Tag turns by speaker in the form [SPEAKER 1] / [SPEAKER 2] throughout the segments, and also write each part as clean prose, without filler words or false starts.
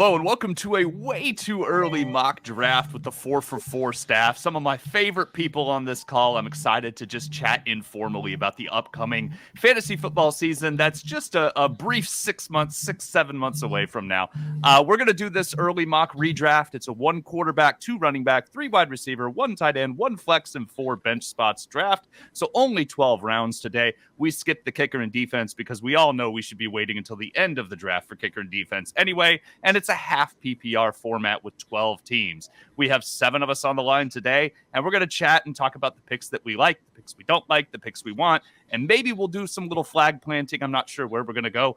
[SPEAKER 1] Hello and welcome to a way too early mock draft with the 4for4 staff. Some of my favorite people on this call. I'm excited to just chat informally about the upcoming fantasy football season. That's just a brief 7 months away from now. We're going to do this early mock redraft. It's a 1 quarterback, 2 running back, 3 wide receiver, 1 tight end, 1 flex, and 4 bench spots draft. So only 12 rounds today. We skipped the kicker and defense because we all know we should be waiting until the end of the draft for kicker and defense anyway. And it's a half PPR format with 12 teams. We have 7 of us on the line today, and we're going to chat and talk about the picks that we like, the picks we don't like, the picks we want, and maybe we'll do some little flag planting. I'm not sure where we're going to go.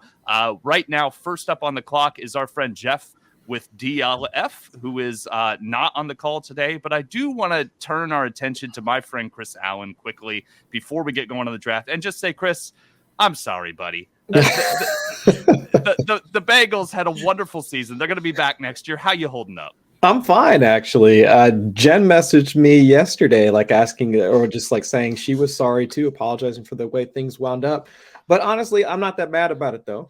[SPEAKER 1] Right now, first up on the clock is our friend Jeff with DLF, who is not on the call today, but I do want to turn our attention to my friend Chris Allen quickly before we get going on the draft and just say, Chris, I'm sorry, buddy. The Bengals had a wonderful season. They're going to be back next year. How you holding up?
[SPEAKER 2] I'm fine, actually. Jen messaged me yesterday, asking, or just saying she was sorry too, apologizing for the way things wound up. But honestly, I'm not that mad about it though.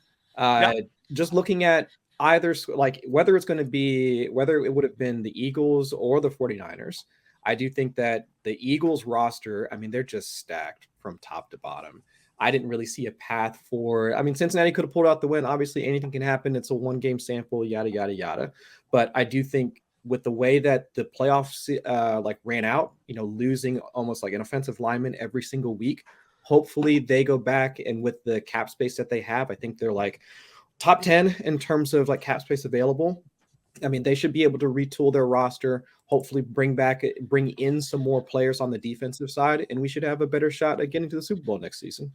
[SPEAKER 2] Just looking at either, whether it would have been the Eagles or the 49ers, I do think that the Eagles roster, they're just stacked from top to bottom. I didn't really see a path for, Cincinnati could have pulled out the win. Obviously, anything can happen. It's a 1-game sample, yada, yada, yada. But I do think with the way that the playoffs ran out, losing almost like an offensive lineman every single week, hopefully they go back, and with the cap space that they have, I think they're top 10 in terms of cap space available. They should be able to retool their roster, hopefully bring in some more players on the defensive side, and we should have a better shot at getting to the Super Bowl next season.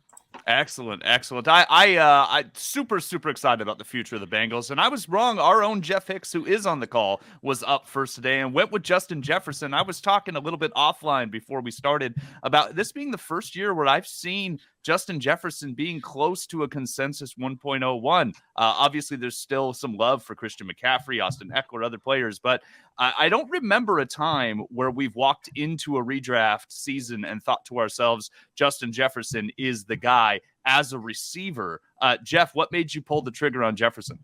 [SPEAKER 1] Excellent. I'm super excited about the future of the Bengals, and I was wrong. Our own Jeff Hicks, who is on the call, was up first today and went with Justin Jefferson. I was talking a little bit offline before we started about this being the first year where I've seen Justin Jefferson being close to a consensus 1.01. Obviously, there's still some love for Christian McCaffrey, Austin Eckler, other players, but I don't remember a time where we've walked into a redraft season and thought to ourselves, Justin Jefferson is the guy as a receiver. Jeff, what made you pull the trigger on Jefferson?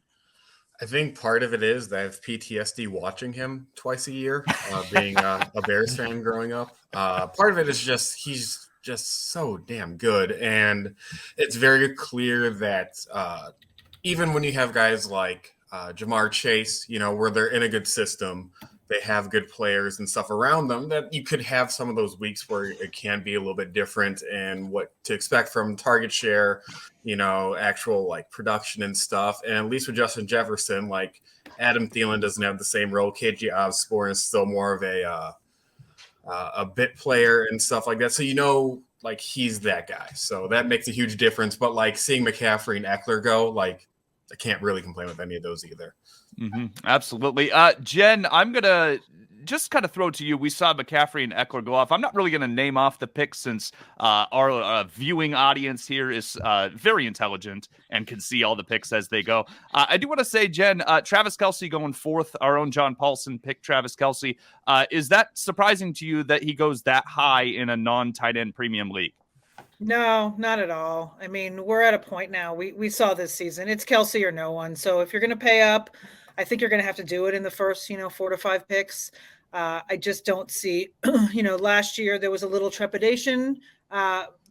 [SPEAKER 3] I think part of it is that I have PTSD watching him twice a year, being a Bears fan growing up. Part of it is just he's just so damn good. And it's very clear that even when you have guys like Jamar Chase, where they're in a good system, they have good players and stuff around them, that you could have some of those weeks where it can be a little bit different and what to expect from target share, actual production and stuff. And at least with Justin Jefferson, Adam Thielen doesn't have the same role. KJ Osborne is still more of a bit player and stuff like that. So, he's that guy. So that makes a huge difference. But seeing McCaffrey and Eckler go, I can't really complain with any of those either.
[SPEAKER 1] Mm-hmm. Absolutely. Jen, I'm going to just kind of throw it to you. We saw McCaffrey and Eckler go off. I'm not really going to name off the picks since our viewing audience here is very intelligent and can see all the picks as they go. I do want to say, Jen, Travis Kelce going 4th. Our own John Paulson picked Travis Kelce. Is that surprising to you that he goes that high in a non-tight end premium league?
[SPEAKER 4] No, not at all. We're at a point now. We saw this season. It's Kelce or no one. So if you're going to pay up, I think you're going to have to do it in the first, 4 to 5 picks. I just don't see, last year there was a little trepidation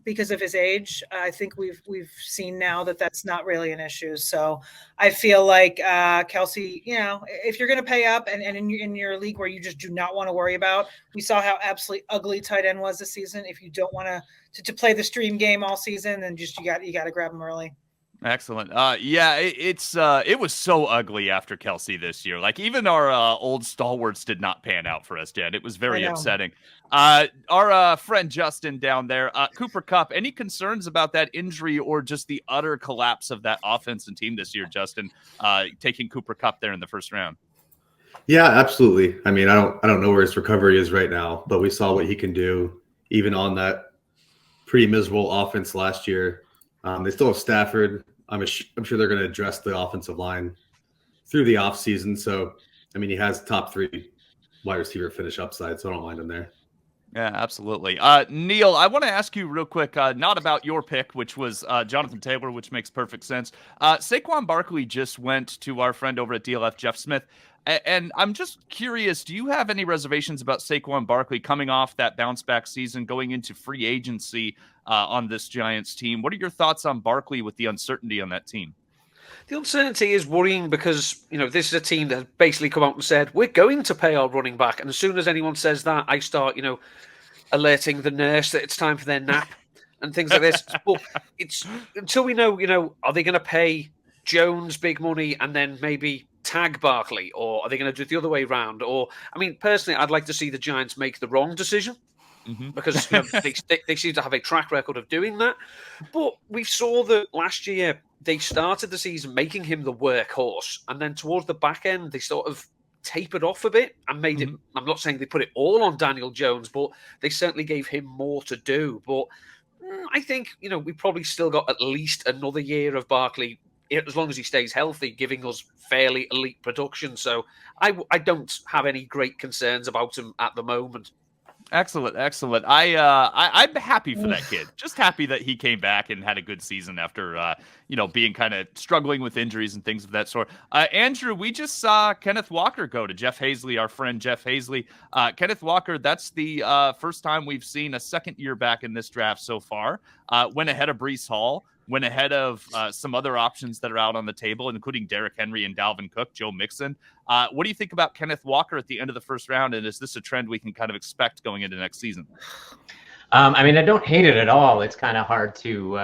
[SPEAKER 4] because of his age. I think we've seen now that that's not really an issue. So I feel like Kelce, if you're going to pay up and in your league where you just do not want to worry about, we saw how absolutely ugly tight end was this season. If you don't want to play the stream game all season, then just you got to grab him early.
[SPEAKER 1] Excellent. It was so ugly after Kelce this year. Even our old stalwarts did not pan out for us, Jen. It was very upsetting. Our friend Justin down there, Cooper Kupp, any concerns about that injury or just the utter collapse of that offense and team this year, Justin, taking Cooper Kupp there in the first round?
[SPEAKER 5] Yeah, absolutely. I don't know where his recovery is right now, but we saw what he can do even on that pretty miserable offense last year. They still have Stafford. I'm sure they're going to address the offensive line through the offseason. So, he has top 3 wide receiver finish upside, so I don't mind him there.
[SPEAKER 1] Yeah, absolutely. Neil, I want to ask you real quick, not about your pick, which was Jonathan Taylor, which makes perfect sense. Saquon Barkley just went to our friend over at DLF, Jeff Smith. And I'm just curious, do you have any reservations about Saquon Barkley coming off that bounce back season, going into free agency on this Giants team? What are your thoughts on Barkley with the uncertainty on that team?
[SPEAKER 6] The uncertainty is worrying because, this is a team that has basically come out and said, we're going to pay our running back. And as soon as anyone says that, I start, alerting the nurse that it's time for their nap and things like this. But it's until we know, are they going to pay Jones big money and then maybe tag Barkley, or are they going to do it the other way around? Or, personally, I'd like to see the Giants make the wrong decision. Mm-hmm. Because they seem to have a track record of doing that. But we saw that last year they started the season making him the workhorse, and then towards the back end they sort of tapered off a bit and made it. I'm not saying they put it all on Daniel Jones, but they certainly gave him more to do. But I think we probably still got at least another year of Barkley, as long as he stays healthy, giving us fairly elite production. So I don't have any great concerns about him at the moment.
[SPEAKER 1] Excellent. I'm happy for that kid. Just happy that he came back and had a good season after, being kind of struggling with injuries and things of that sort. Andrew, we just saw Kenneth Walker go to Jeff Hazley, our friend Jeff Hazley. Kenneth Walker, that's the first time we've seen a second year back in this draft so far. Went ahead of Breece Hall. Went ahead of some other options that are out on the table, including Derrick Henry and Dalvin Cook, Joe Mixon. What do you think about Kenneth Walker at the end of the first round, and is this a trend we can kind of expect going into next season?
[SPEAKER 7] I don't hate it at all. It's kind of hard to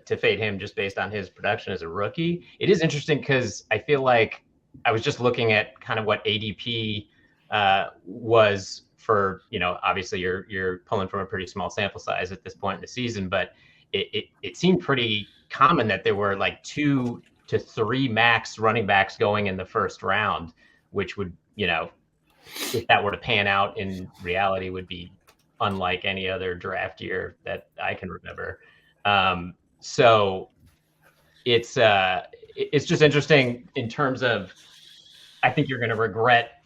[SPEAKER 7] fade him just based on his production as a rookie. It is interesting because I feel like I was just looking at kind of what ADP was for, obviously you're pulling from a pretty small sample size at this point in the season, but it seemed pretty common that there were like 2 to 3 max running backs going in the first round, which would, if that were to pan out in reality, would be unlike any other draft year that I can remember. So it's just interesting in terms of, I think you're going to regret,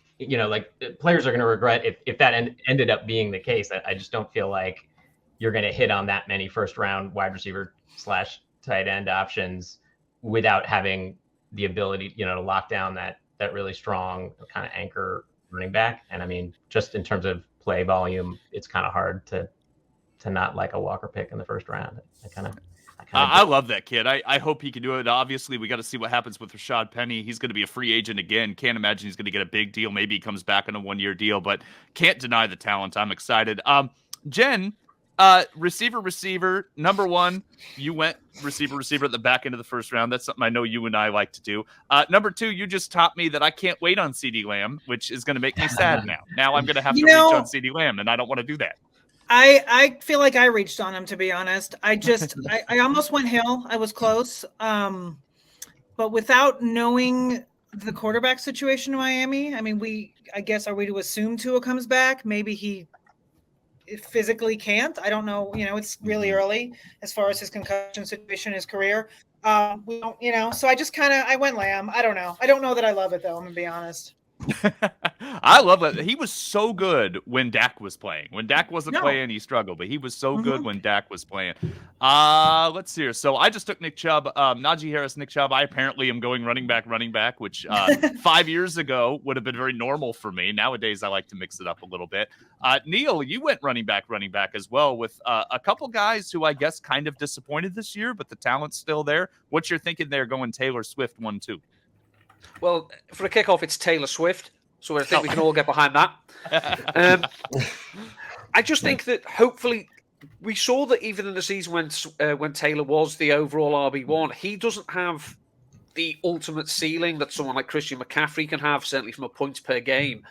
[SPEAKER 7] players are going to regret if that ended up being the case. I just don't feel like you're going to hit on that many first round wide receiver / tight end options without having the ability, to lock down that really strong kind of anchor running back. And just in terms of play volume, it's kind of hard to not like a Walker pick in the first round. I
[SPEAKER 1] love that kid. I hope he can do it. Obviously, we got to see what happens with Rashad Penny. He's going to be a free agent again. Can't imagine he's going to get a big deal. Maybe he comes back on a 1-year deal, but can't deny the talent. I'm excited. Jen, receiver, number one, you went receiver at the back end of the first round. That's something I know you and I like to do. Number two, you just taught me that I can't wait on CeeDee Lamb, which is going to make me sad now. Now I'm going to have to reach on CeeDee Lamb, and I don't want to do that.
[SPEAKER 4] I feel like I reached on him, to be honest. I almost went Hill. I was close. But without knowing the quarterback situation in Miami, I guess, are we to assume Tua comes back? Maybe he physically can't. I don't know. It's really early as far as his concussion situation, his career. We don't, so I went Lamb. I don't know. I don't know that I love it, though. I'm going to be honest.
[SPEAKER 1] I love it. He was so good when Dak was playing. When Dak wasn't playing, he struggled, but he was so good when Dak was playing. Let's see here. So I just took Nick Chubb, Najee Harris, Nick Chubb. I apparently am going running back, which 5 years ago would have been very normal for me. Nowadays, I like to mix it up a little bit. Neil, you went running back as well with a couple guys who I guess kind of disappointed this year, but the talent's still there. What you're thinking there going Taylor Swift 1-2?
[SPEAKER 6] Well, for a kickoff, it's Taylor Swift, so I think we can all get behind that. I just think that hopefully we saw that even in the season when Taylor was the overall RB1, he doesn't have the ultimate ceiling that someone like Christian McCaffrey can have, certainly from a points per game.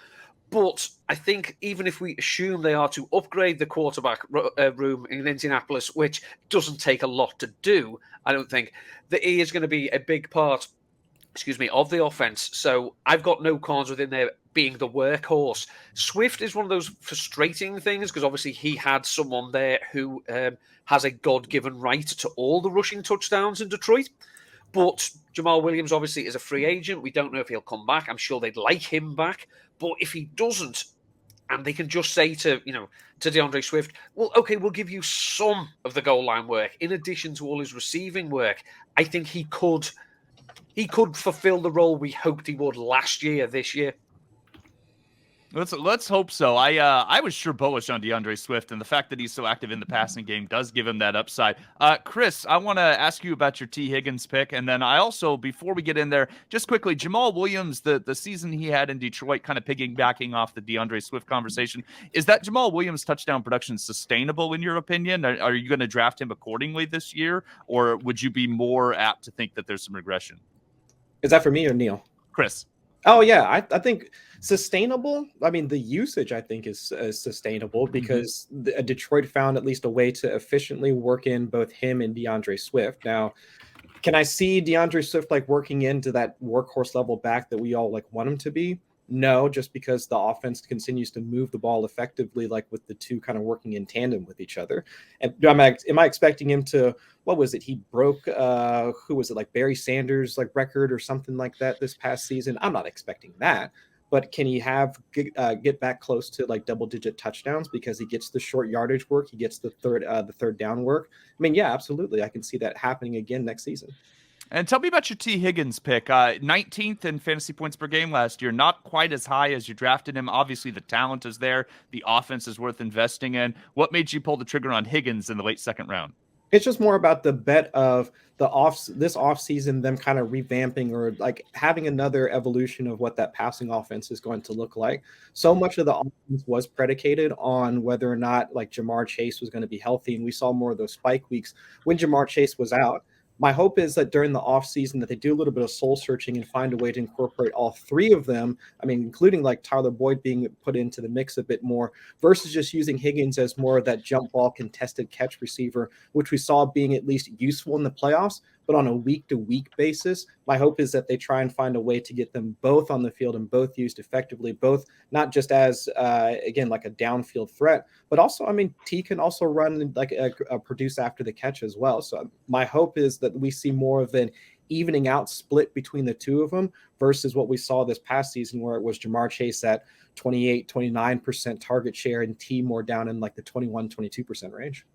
[SPEAKER 6] But I think even if we assume they are to upgrade the quarterback room in Indianapolis, which doesn't take a lot to do, I don't think that he is going to be a big part of the offense. So I've got no cards within there being the workhorse. Swift is one of those frustrating things because obviously he had someone there who has a God-given right to all the rushing touchdowns in Detroit. But Jamaal Williams obviously is a free agent. We don't know if he'll come back. I'm sure they'd like him back. But if he doesn't, and they can just say to DeAndre Swift, well, okay, we'll give you some of the goal line work in addition to all his receiving work. I think he could fulfill the role we hoped he would last year, this year.
[SPEAKER 1] Let's hope so. I was sure bullish on DeAndre Swift, and the fact that he's so active in the passing game does give him that upside. Chris, I want to ask you about your T. Higgins pick, and then I also, before we get in there, just quickly, Jamaal Williams, the season he had in Detroit, kind of piggybacking off the DeAndre Swift conversation, is that Jamaal Williams' touchdown production sustainable in your opinion? Are you going to draft him accordingly this year, or would you be more apt to think that there's some regression?
[SPEAKER 2] Is that for me or Neil?
[SPEAKER 1] Chris.
[SPEAKER 2] Oh, yeah. I think sustainable. I mean, the usage, I think, is sustainable because Detroit found at least a way to efficiently work in both him and DeAndre Swift. Now, can I see DeAndre Swift like working into that workhorse level back that we all like want him to be? No, just because the offense continues to move the ball effectively, like with the two kind of working in tandem with each other. And am I expecting him to, what was it? He broke, who was it, like Barry Sanders, like record or something like that this past season? I'm not expecting that. But can he get back close to like double-digit touchdowns because he gets the short yardage work, he gets the third down work? I mean, yeah, absolutely. I can see that happening again next season.
[SPEAKER 1] And tell me about your T. Higgins pick. 19th in fantasy points per game last year. Not quite as high as you drafted him. Obviously, the talent is there. The offense is worth investing in. What made you pull the trigger on Higgins in the late second round?
[SPEAKER 2] It's just more about the bet of this offseason, them kind of revamping or like having another evolution of what that passing offense is going to look like. So much of the offense was predicated on whether or not like Ja'Marr Chase was going to be healthy. And we saw more of those spike weeks when Ja'Marr Chase was out. My hope is that during the offseason that they do a little bit of soul searching and find a way to incorporate all three of them. I mean, including like Tyler Boyd being put into the mix a bit more versus just using Higgins as more of that jump ball contested catch receiver, which we saw being at least useful in the playoffs. But on a week-to-week basis, my hope is that they try and find a way to get them both on the field and both used effectively, both not just as, again, like a downfield threat, but also, I mean, T can also run like a produce after the catch as well. So my hope is that we see more of an evening out split between the two of them versus what we saw this past season where it was Ja'Marr Chase at 28, 29% target share and T more down in like the 21, 22% range.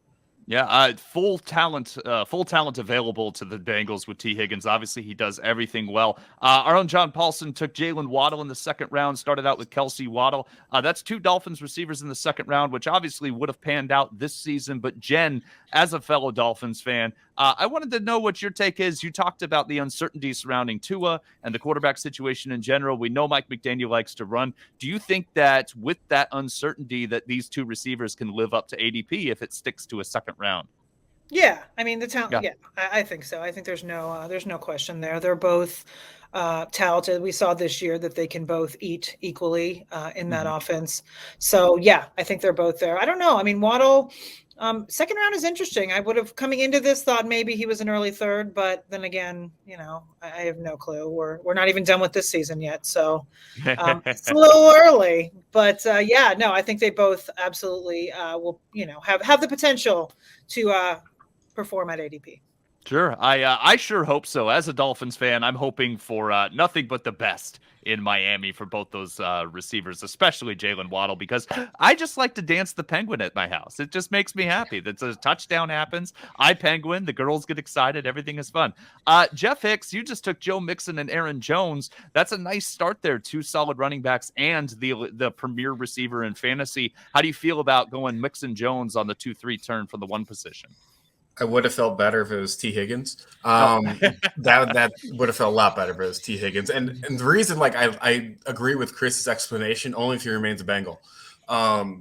[SPEAKER 1] Yeah, full talent available to the Bengals with T. Higgins. Obviously, he does everything well. Our own John Paulson took Jalen Waddle in the second round, started out with Kelce Waddle. That's two Dolphins receivers in the second round, which obviously would have panned out this season. But Jen, as a fellow Dolphins fan, I wanted to know what your take is. You talked about the uncertainty surrounding Tua and the quarterback situation in general. We know Mike McDaniel likes to run. Do you think that with that uncertainty that these two receivers can live up to ADP if it sticks to a second round?
[SPEAKER 4] Yeah, I mean the talent. Yeah, I think so. I think there's no question there. They're both talented. We saw this year that they can both eat equally in that offense. So yeah, I think they're both there. I don't know. I mean, Waddle. Second round is interesting. I would have coming into this thought maybe he was an early third, but then again, I have no clue. We're not even done with this season yet, so it's a little early. But I think they both absolutely will have the potential to perform at ADP.
[SPEAKER 1] Sure. I sure hope so. As a Dolphins fan, I'm hoping for nothing but the best in Miami for both those receivers, especially Jalen Waddle, because I just like to dance the penguin at my house. It just makes me happy. That a touchdown happens. I penguin. The girls get excited. Everything is fun. Jeff Hicks, you just took Joe Mixon and Aaron Jones. That's a nice start there. Two solid running backs and the premier receiver in fantasy. How do you feel about going Mixon Jones on the 2-3 turn from the one position?
[SPEAKER 3] I would have felt better if it was T. Higgins. That would have felt a lot better if it was T. Higgins. And the reason, like, I agree with Chris's explanation, only if he remains a Bengal.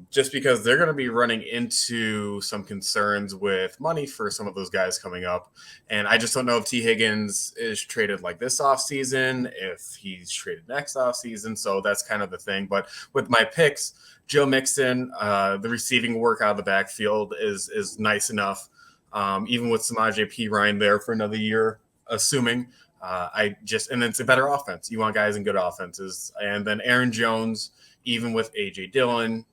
[SPEAKER 3] Just because they're going to be running into some concerns with money for some of those guys coming up. And I just don't know if T. Higgins is traded like this offseason, if he's traded next offseason. So that's kind of the thing. But with my picks, Joe Mixon, the receiving work out of the backfield is nice enough. Even with Samaje Perine there for another year, assuming and it's a better offense. You want guys in good offenses. And then Aaron Jones, even with AJ Dillon,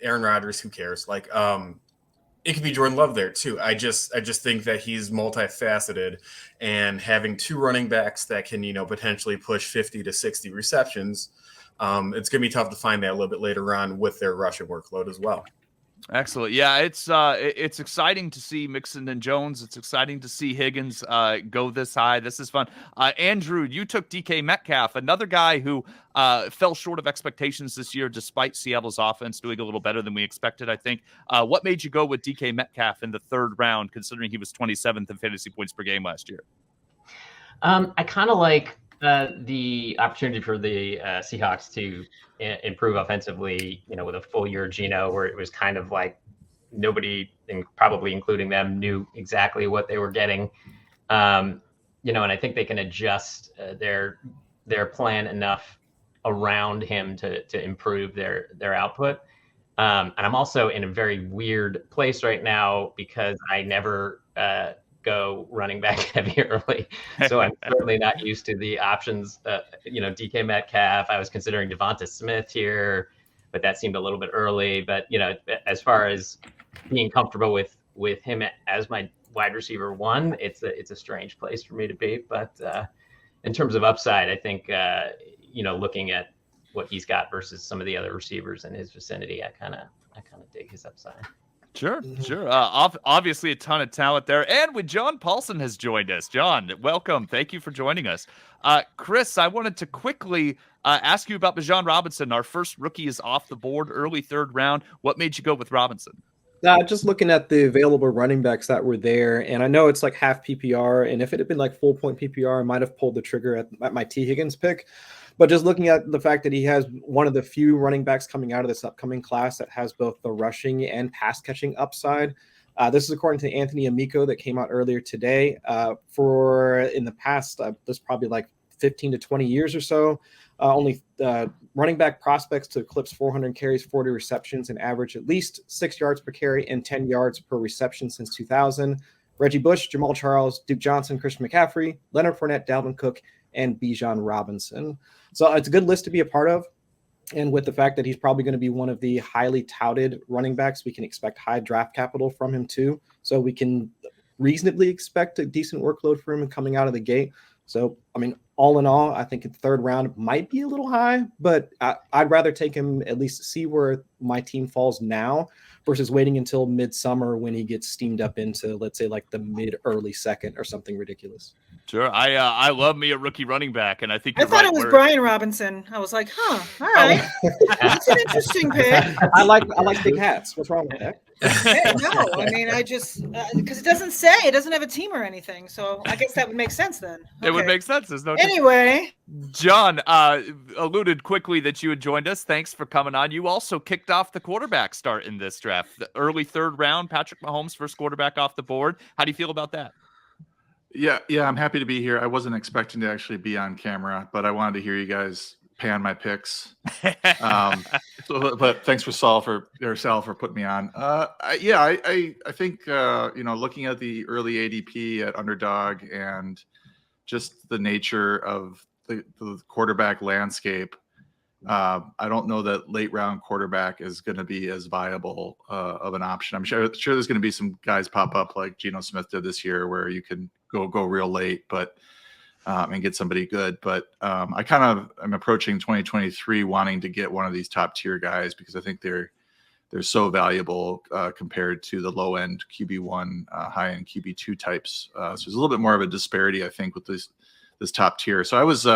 [SPEAKER 3] Aaron Rodgers, who cares? Like, It could be Jordan Love there too. I just think that he's multifaceted, and having two running backs that can, potentially push 50 to 60 receptions, it's going to be tough to find that a little bit later on with their rushing workload as well.
[SPEAKER 1] Excellent. Yeah, it's exciting to see Mixon and Jones. It's exciting to see Higgins go this high. This is fun. Andrew, you took DK Metcalf, another guy who fell short of expectations this year, despite Seattle's offense doing a little better than we expected, I think. What made you go with DK Metcalf in the third round, considering he was 27th in fantasy points per game last year?
[SPEAKER 7] I kind of like the opportunity for the Seahawks to improve offensively, with a full year Geno, where it was kind of like nobody, probably including them, knew exactly what they were getting. And I think they can adjust their plan enough around him to improve their output. And I'm also in a very weird place right now because I never go running back heavy early. So I'm certainly not used to the options. DK Metcalf, I was considering Devonta Smith here, but that seemed a little bit early. But, as far as being comfortable with him as my wide receiver one, it's a strange place for me to be. But in terms of upside, I think, looking at what he's got versus some of the other receivers in his vicinity, I kind of dig his upside.
[SPEAKER 1] Sure. Obviously a ton of talent there. And when John Paulson has joined us. John, welcome. Thank you for joining us. Chris, I wanted to quickly ask you about Bijan Robinson. Our first rookie is off the board, early third round. What made you go with Robinson?
[SPEAKER 2] Just looking at the available running backs that were there, and I know it's like half PPR, and if it had been like full point PPR, I might have pulled the trigger at my T. Higgins pick. But just looking at the fact that he has one of the few running backs coming out of this upcoming class that has both the rushing and pass catching upside. This is according to Anthony Amico that came out earlier today. For in the past, there's probably like 15 to 20 years or so, only running back prospects to eclipse 400 carries, 40 receptions, and average at least 6 yards per carry and 10 yards per reception since 2000. Reggie Bush, Jamaal Charles, Duke Johnson, Christian McCaffrey, Leonard Fournette, Dalvin Cook, and Bijan Robinson. So it's a good list to be a part of. And with the fact that he's probably going to be one of the highly touted running backs, we can expect high draft capital from him too. So we can reasonably expect a decent workload for him coming out of the gate. So, all in all, I think the third round might be a little high, but I'd rather take him, at least see where my team falls now versus waiting until midsummer when he gets steamed up into, let's say, like the mid-early second or something ridiculous.
[SPEAKER 1] Sure. I love me a rookie running back, and I think
[SPEAKER 4] I thought it was Brian Robinson. I was like, all right. That's an interesting pick.
[SPEAKER 2] I like big hats. What's wrong with that?
[SPEAKER 4] No, I just because it doesn't have a team or anything, so I guess that would make sense then. Okay.
[SPEAKER 1] It would make sense. There's no
[SPEAKER 4] anyway.
[SPEAKER 1] John alluded quickly that you had joined us. Thanks for coming on. You also kicked off the quarterback start in this draft, the early third round. Patrick Mahomes, first quarterback off the board. How do you feel about that?
[SPEAKER 8] Yeah, I'm happy to be here. I wasn't expecting to actually be on camera, but I wanted to hear you guys pan my picks. But thanks for Sal for putting me on. I think looking at the early ADP at Underdog and just the nature of the quarterback landscape, I don't know that late round quarterback is going to be as viable of an option. I'm sure there's going to be some guys pop up like Geno Smith did this year where you can go real late, but and get somebody good. But I kind of am approaching 2023 wanting to get one of these top tier guys because I think they're so valuable compared to the low end QB1, high end QB2 types. So there's a little bit more of a disparity, I think, with this top tier. So I was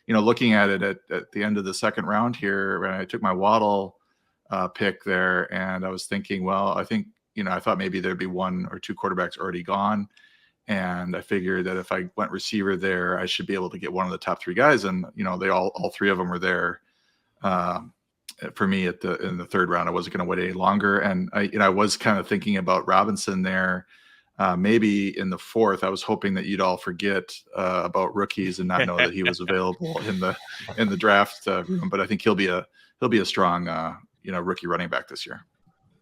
[SPEAKER 8] looking at it at the end of the second round here when I took my Waddle pick there, and I was thinking, well, I think I thought maybe there'd be one or two quarterbacks already gone. And I figured that if I went receiver there, I should be able to get one of the top three guys. And, they all three of them were there for me in the third round. I wasn't going to wait any longer. And I was kind of thinking about Robinson there. Maybe in the fourth, I was hoping that you'd all forget about rookies and not know that he was available in the draft room. But I think he'll be a strong, rookie running back this year.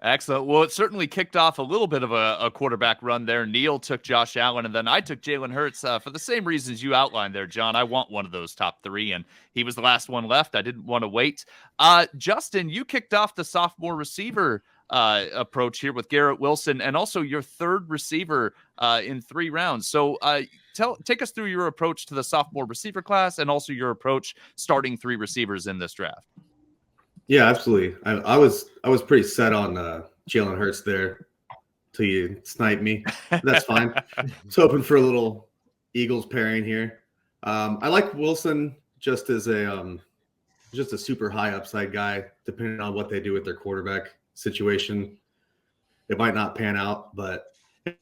[SPEAKER 1] Excellent. Well, it certainly kicked off a little bit of a quarterback run there. Neil took Josh Allen, and then I took Jalen Hurts for the same reasons you outlined there, John. I want one of those top three, and he was the last one left. I didn't want to wait. Justin, you kicked off the sophomore receiver approach here with Garrett Wilson, and also your third receiver in 3 rounds. So take us through your approach to the sophomore receiver class, and also your approach starting 3 receivers in this draft.
[SPEAKER 5] Yeah, absolutely. I was pretty set on Jalen Hurts there till you sniped me. That's fine. Just hoping for a little Eagles pairing here. I like Wilson just as a super high upside guy, depending on what they do with their quarterback situation. It might not pan out, but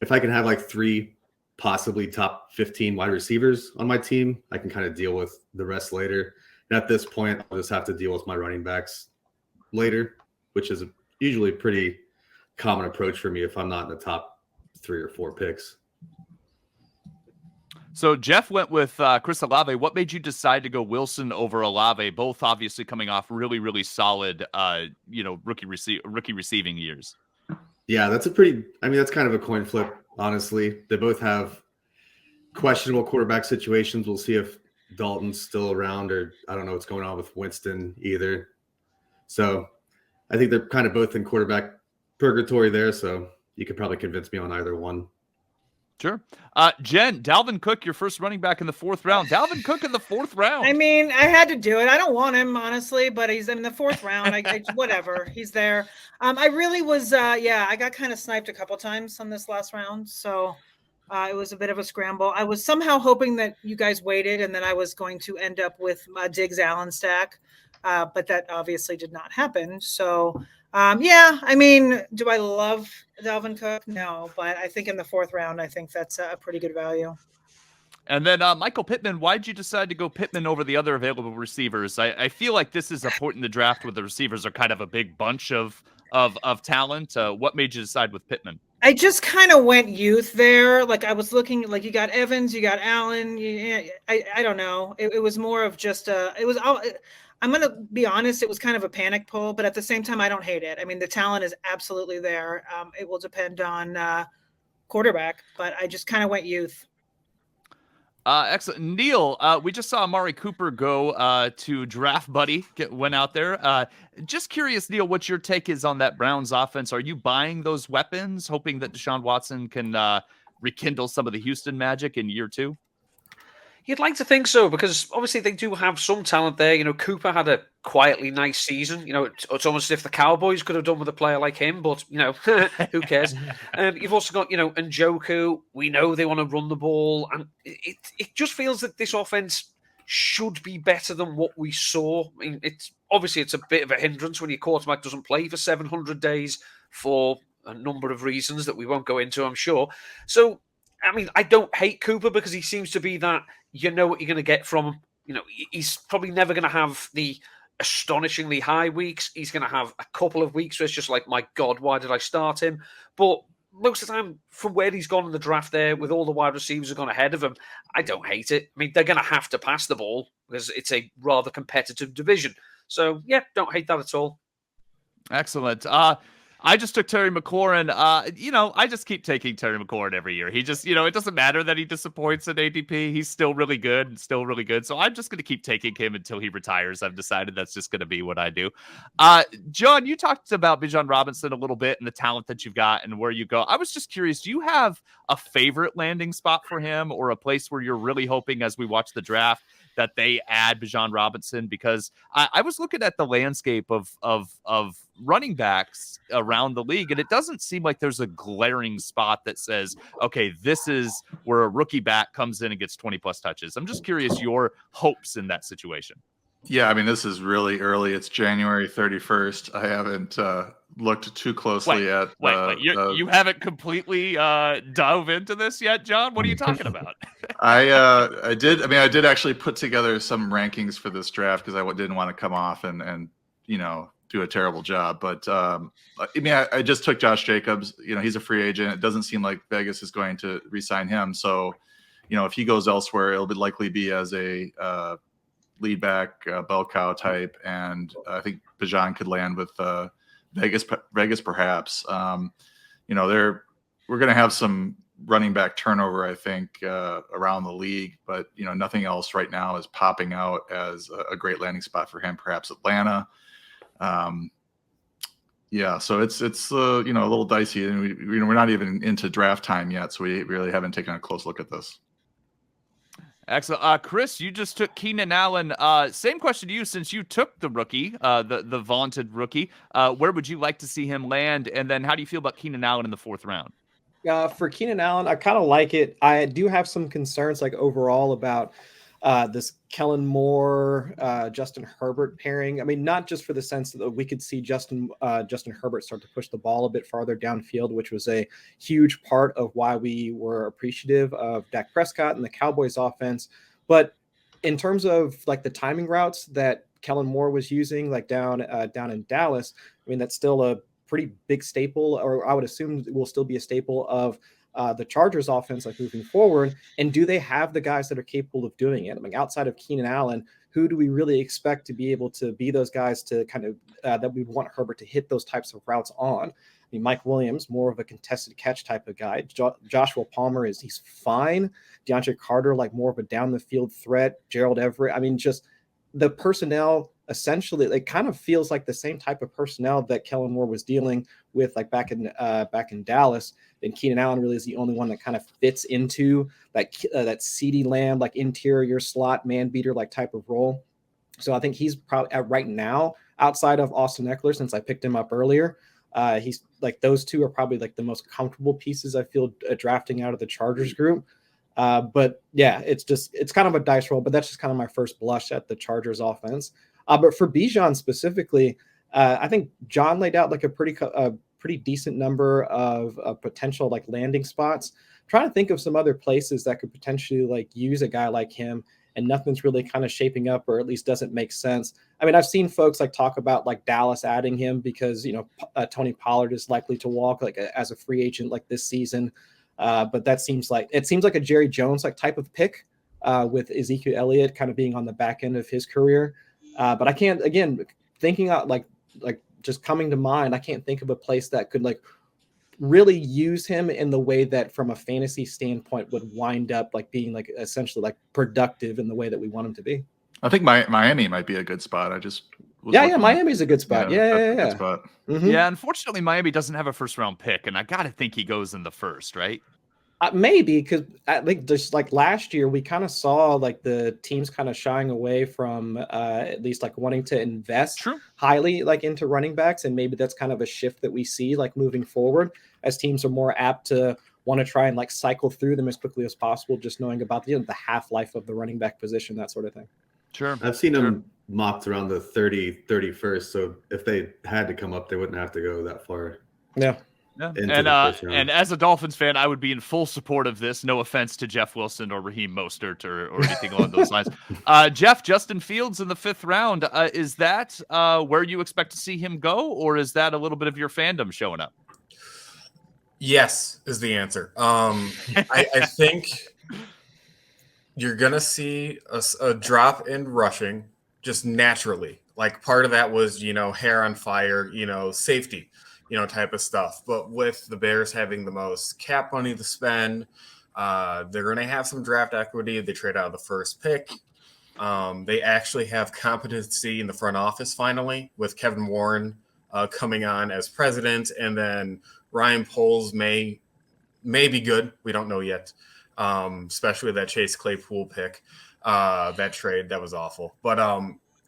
[SPEAKER 5] if I can have like 3 possibly top 15 wide receivers on my team, I can kind of deal with the rest later. And at this point, I'll just have to deal with my running backs later, which is usually a pretty common approach for me if I'm not in the top 3 or 4 picks.
[SPEAKER 1] So Jeff went with Chris Olave. What made you decide to go Wilson over Olave? Both obviously coming off really, really solid, rookie receiving years.
[SPEAKER 5] Yeah, that's kind of a coin flip, honestly. They both have questionable quarterback situations. We'll see if Dalton's still around, or I don't know what's going on with Winston either. So I think they're kind of both in quarterback purgatory there. So you could probably convince me on either one.
[SPEAKER 1] Sure. Jen, Dalvin Cook, your first running back in the 4th round. Dalvin Cook in the 4th round.
[SPEAKER 4] I mean, I had to do it. I don't want him, honestly, but he's in the 4th round. Whatever. He's there. I really was, I got kind of sniped a couple times on this last round. So it was a bit of a scramble. I was somehow hoping that you guys waited and then I was going to end up with a Diggs Allen stack. But that obviously did not happen. So, I mean, do I love Dalvin Cook? No, but I think in the 4th round, I think that's a pretty good value.
[SPEAKER 1] And then Michael Pittman, why did you decide to go Pittman over the other available receivers? I feel like this is a point in the draft where the receivers are kind of a big bunch of talent. What made you decide with Pittman? I just kind of went youth there. Like I was looking, like you got Evans, you got Allen. I don't know. It was more of just I'm going to be honest, it was kind of a panic pull, but at the same time, I don't hate it. I mean, the talent is absolutely there. It will depend on quarterback, but I just kind of went youth. Excellent. Neil, we just saw Amari Cooper go to Draft Buddy, went out there. Just curious, Neil, what your take is on that Browns offense. Are you buying those weapons, hoping that Deshaun Watson can rekindle some of the Houston magic in year 2?
[SPEAKER 6] You'd like to think so, because obviously they do have some talent there. You know, Cooper had a quietly nice season. You know, it's almost as if the Cowboys could have done with a player like him, but, you know, who cares? You've also got, Njoku. We know they want to run the ball. And it just feels that this offense should be better than what we saw. I mean, it's a bit of a hindrance when your quarterback doesn't play for 700 days for a number of reasons that we won't go into, I'm sure. So, I mean, I don't hate Cooper because he seems to be that you know what you're going to get from him. You know, he's probably never going to have the astonishingly high weeks. He's going to have a couple of weeks where it's just like, my God, why did I start him? But most of the time, from where he's gone in the draft there, with all the wide receivers who've gone ahead of him, I don't hate it. I mean, they're going to have to pass the ball because it's a rather competitive division. So, yeah, don't hate that at all.
[SPEAKER 1] Excellent. I just took Terry McLaurin. I just keep taking Terry McLaurin every year. He just, it doesn't matter that he disappoints at ADP. He's still really good. So I'm just going to keep taking him until he retires. I've decided that's just going to be what I do. John, you talked about Bijan Robinson a little bit and the talent that you've got and where you go. I was just curious, do you have a favorite landing spot for him or a place where you're really hoping as we watch the draft that they add Bijan Robinson? Because I was looking at the landscape of running backs around the league, and it doesn't seem like there's a glaring spot that says, okay, this is where a rookie back comes in and gets 20 plus touches. I'm just curious your hopes in that situation.
[SPEAKER 8] Yeah, I mean, this is really early. It's January 31st. I haven't looked too closely at.
[SPEAKER 1] Wait. You haven't completely dove into this yet, John? What are you talking about?
[SPEAKER 8] I did actually put together some rankings for this draft because I didn't want to come off and do a terrible job. But I just took Josh Jacobs. He's a free agent. It doesn't seem like Vegas is going to re-sign him. So, if he goes elsewhere, it'll likely be as a lead back, bell cow type. And I think Bijan could land with Vegas perhaps. We're going to have some running back turnover, I think, around the league, but nothing else right now is popping out as a great landing spot for him. Perhaps Atlanta. Yeah, so it's a little dicey, and we're not even into draft time yet, so we really haven't taken a close look at this.
[SPEAKER 1] Excellent. Chris, you just took Keenan Allen. Same question to you, since you took the rookie, the vaunted rookie. Where would you like to see him land? And then how do you feel about Keenan Allen in the 4th round?
[SPEAKER 2] For Keenan Allen, I kind of like it. I do have some concerns, like overall, about this Kellen Moore, Justin Herbert pairing. I mean, not just for the sense that we could see Justin Herbert start to push the ball a bit farther downfield, which was a huge part of why we were appreciative of Dak Prescott and the Cowboys offense. But in terms of like the timing routes that Kellen Moore was using, like down in Dallas, I mean, that's still a pretty big staple, or I would assume it will still be a staple of the Chargers offense, like moving forward. And do they have the guys that are capable of doing it? I mean, outside of Keenan Allen, who do we really expect to be able to be those guys to kind of that we want Herbert to hit those types of routes on? I mean, Mike Williams, more of a contested catch type of guy. Joshua Palmer he's fine. DeAndre Carter, like more of a down the field threat. Gerald Everett. I mean, just the personnel essentially, it kind of feels like the same type of personnel that Kellen Moore was dealing with, like back in Dallas. And Keenan Allen really is the only one that kind of fits into that CeeDee Lamb, like interior slot man beater like type of role. So I think he's probably right now, outside of Austin Eckler, since I picked him up earlier, he's like, those two are probably like the most comfortable pieces I feel drafting out of the Chargers group. But yeah, it's kind of a dice roll, but that's just kind of my first blush at the Chargers offense. But for Bijan specifically, I think John laid out like a pretty decent number of potential like landing spots. I'm trying to think of some other places that could potentially like use a guy like him, and nothing's really kind of shaping up, or at least doesn't make sense. I mean, I've seen folks like talk about like Dallas adding him because, Tony Pollard is likely to walk like as a free agent like this season. But it seems like a Jerry Jones like type of pick with Ezekiel Elliott kind of being on the back end of his career. But I can't, again, thinking out like just coming to mind, I can't think of a place that could like really use him in the way that from a fantasy standpoint would wind up like being like essentially like productive in the way that we want him to be.
[SPEAKER 8] I think Miami might be a good spot.
[SPEAKER 2] Miami's a good spot. Yeah.
[SPEAKER 8] Good spot.
[SPEAKER 2] Mm-hmm.
[SPEAKER 1] Yeah, unfortunately, Miami doesn't have a 1st round pick, and I gotta think he goes in the 1st, right?
[SPEAKER 2] Maybe, because I think just like last year, we kind of saw like the teams kind of shying away from at least like wanting to invest highly like into running backs. And maybe that's kind of a shift that we see like moving forward, as teams are more apt to want to try and like cycle through them as quickly as possible, just knowing about the half-life of the running back position, that sort of thing.
[SPEAKER 1] Sure.
[SPEAKER 5] I've seen them mocked around the 31st. So if they had to come up, they wouldn't have to go that far.
[SPEAKER 2] Yeah.
[SPEAKER 1] Yeah. And as a Dolphins fan, I would be in full support of this. No offense to Jeff Wilson or Raheem Mostert or anything along those lines. Jeff, Justin Fields in the 5th round. Is that where you expect to see him go, or is that a little bit of your fandom showing up?
[SPEAKER 3] Yes, is the answer. I think you're going to see a drop in rushing just naturally. Like part of that was, hair on fire, safety. Type of stuff. But with the Bears having the most cap money to spend, they're going to have some draft equity. They trade out of the 1st pick. They actually have competency in the front office finally, with Kevin Warren coming on as president, and then Ryan Poles may be good. We don't know yet, especially with that Chase Claypool pick, that trade. That was awful. But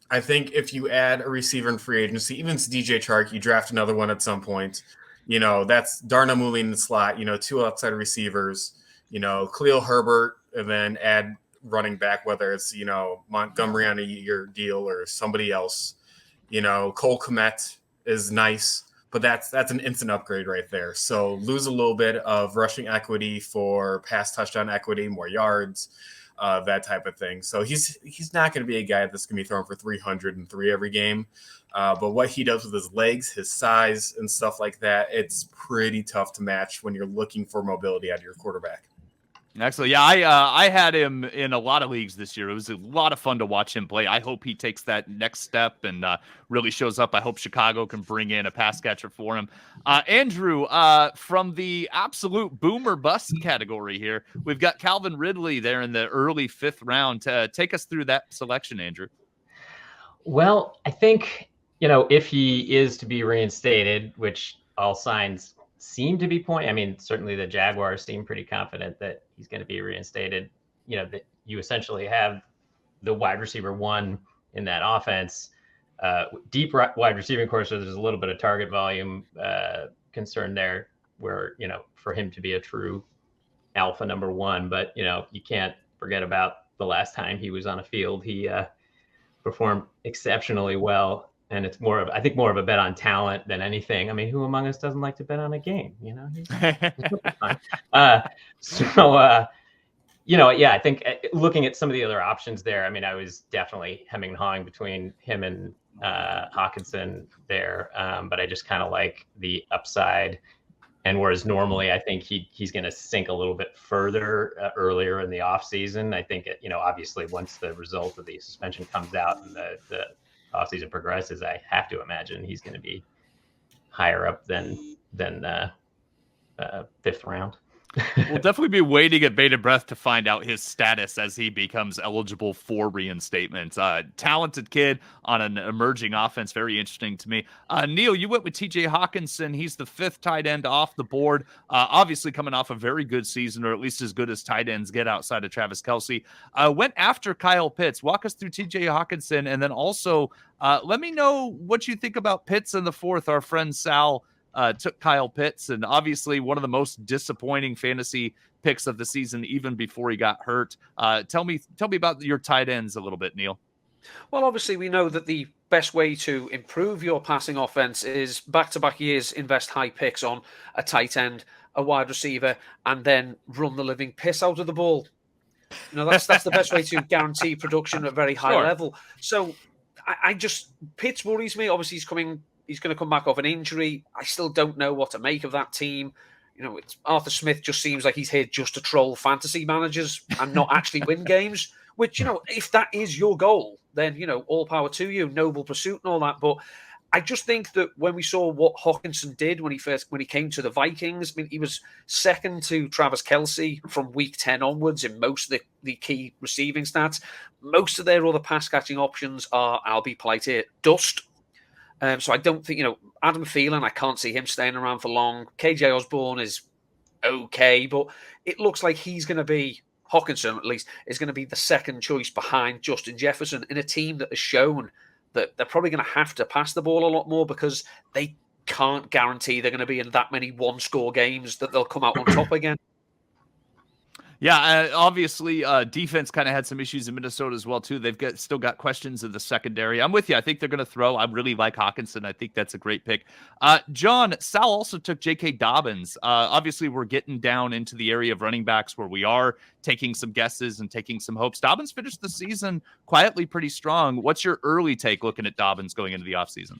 [SPEAKER 3] I think if you add a receiver in free agency, even DJ Chark, you draft another one at some point. That's Darnell Mooney in the slot. 2 outside receivers. Khalil Herbert, and then add running back, whether it's Montgomery on a year deal or somebody else. Cole Kmet is nice, but that's an instant upgrade right there. So lose a little bit of rushing equity for pass touchdown equity, more yards. That type of thing. So he's not going to be a guy that's going to be thrown for 303 every game. But what he does with his legs, his size, and stuff like that, it's pretty tough to match when you're looking for mobility out of your quarterback.
[SPEAKER 1] Excellent. Yeah, I had him in a lot of leagues this year. It was a lot of fun to watch him play. I hope he takes that next step and really shows up. I hope Chicago can bring in a pass catcher for him. Andrew, from the absolute boomer bust category here, we've got Calvin Ridley there in the early 5th round. Take us through that selection, Andrew.
[SPEAKER 7] Well, I think if he is to be reinstated, which all signs seem to be pointing, I mean, certainly the Jaguars seem pretty confident that he's going to be reinstated, that you essentially have the wide receiver one in that offense. Deep wide receiving course, so there's a little bit of target volume concern there where, for him to be a true alpha number one, but, you can't forget about the last time he was on a field. He performed exceptionally well. And it's I think more of a bet on talent than anything. I mean, who among us doesn't like to bet on a game? He's fun. Yeah, I think looking at some of the other options there, I mean, I was definitely hemming and hawing between him and Hockenson there, but I just kind of like the upside. And whereas normally I think he's going to sink a little bit further earlier in the offseason, I think, obviously once the result of the suspension comes out and the offseason progresses, I have to imagine he's going to be higher up than fifth round.
[SPEAKER 1] We'll definitely be waiting at bated breath to find out his status as he becomes eligible for reinstatement. Talented kid on an emerging offense. Very interesting to me. Neil, you went with TJ Hockenson. He's the fifth tight end off the board. Obviously coming off a very good season, or at least as good as tight ends get outside of Travis Kelce. Went after Kyle Pitts. Walk us through TJ Hockenson, and then also let me know what you think about Pitts in the fourth. Our friend Sal took Kyle Pitts, and obviously one of the most disappointing fantasy picks of the season, even before he got hurt. Tell me about your tight ends a little bit, Neil.
[SPEAKER 6] Well, obviously we know that the best way to improve your passing offense is back-to-back years invest high picks on a tight end, a wide receiver, and then run the living piss out of the ball. That's the best way to guarantee production at a very high level. So I just, Pitts worries me. Obviously he's going to come back off an injury. I still don't know what to make of that team. Arthur Smith just seems like he's here just to troll fantasy managers and not actually win games, which, if that is your goal, then, all power to you, noble pursuit and all that. But I just think that when we saw what Hockenson did when he came to the Vikings, I mean, he was second to Travis Kelce from week 10 onwards in most of the key receiving stats. Most of their other pass catching options are, I'll be polite here, dust. So I don't think, Adam Thielen, I can't see him staying around for long. KJ Osborne is okay, but it looks like he's going to be, Hockenson at least, is going to be the second choice behind Justin Jefferson in a team that has shown that they're probably going to have to pass the ball a lot more because they can't guarantee they're going to be in that many one-score games that they'll come out on top again.
[SPEAKER 1] Yeah, obviously, defense kind of had some issues in Minnesota as well, too. They've still got questions in the secondary. I'm with you. I think they're going to throw. I really like Hockenson. I think that's a great pick. John, Sal also took J.K. Dobbins. Obviously, we're getting down into the area of running backs where we are taking some guesses and taking some hopes. Dobbins finished the season quietly pretty strong. What's your early take looking at Dobbins going into the offseason?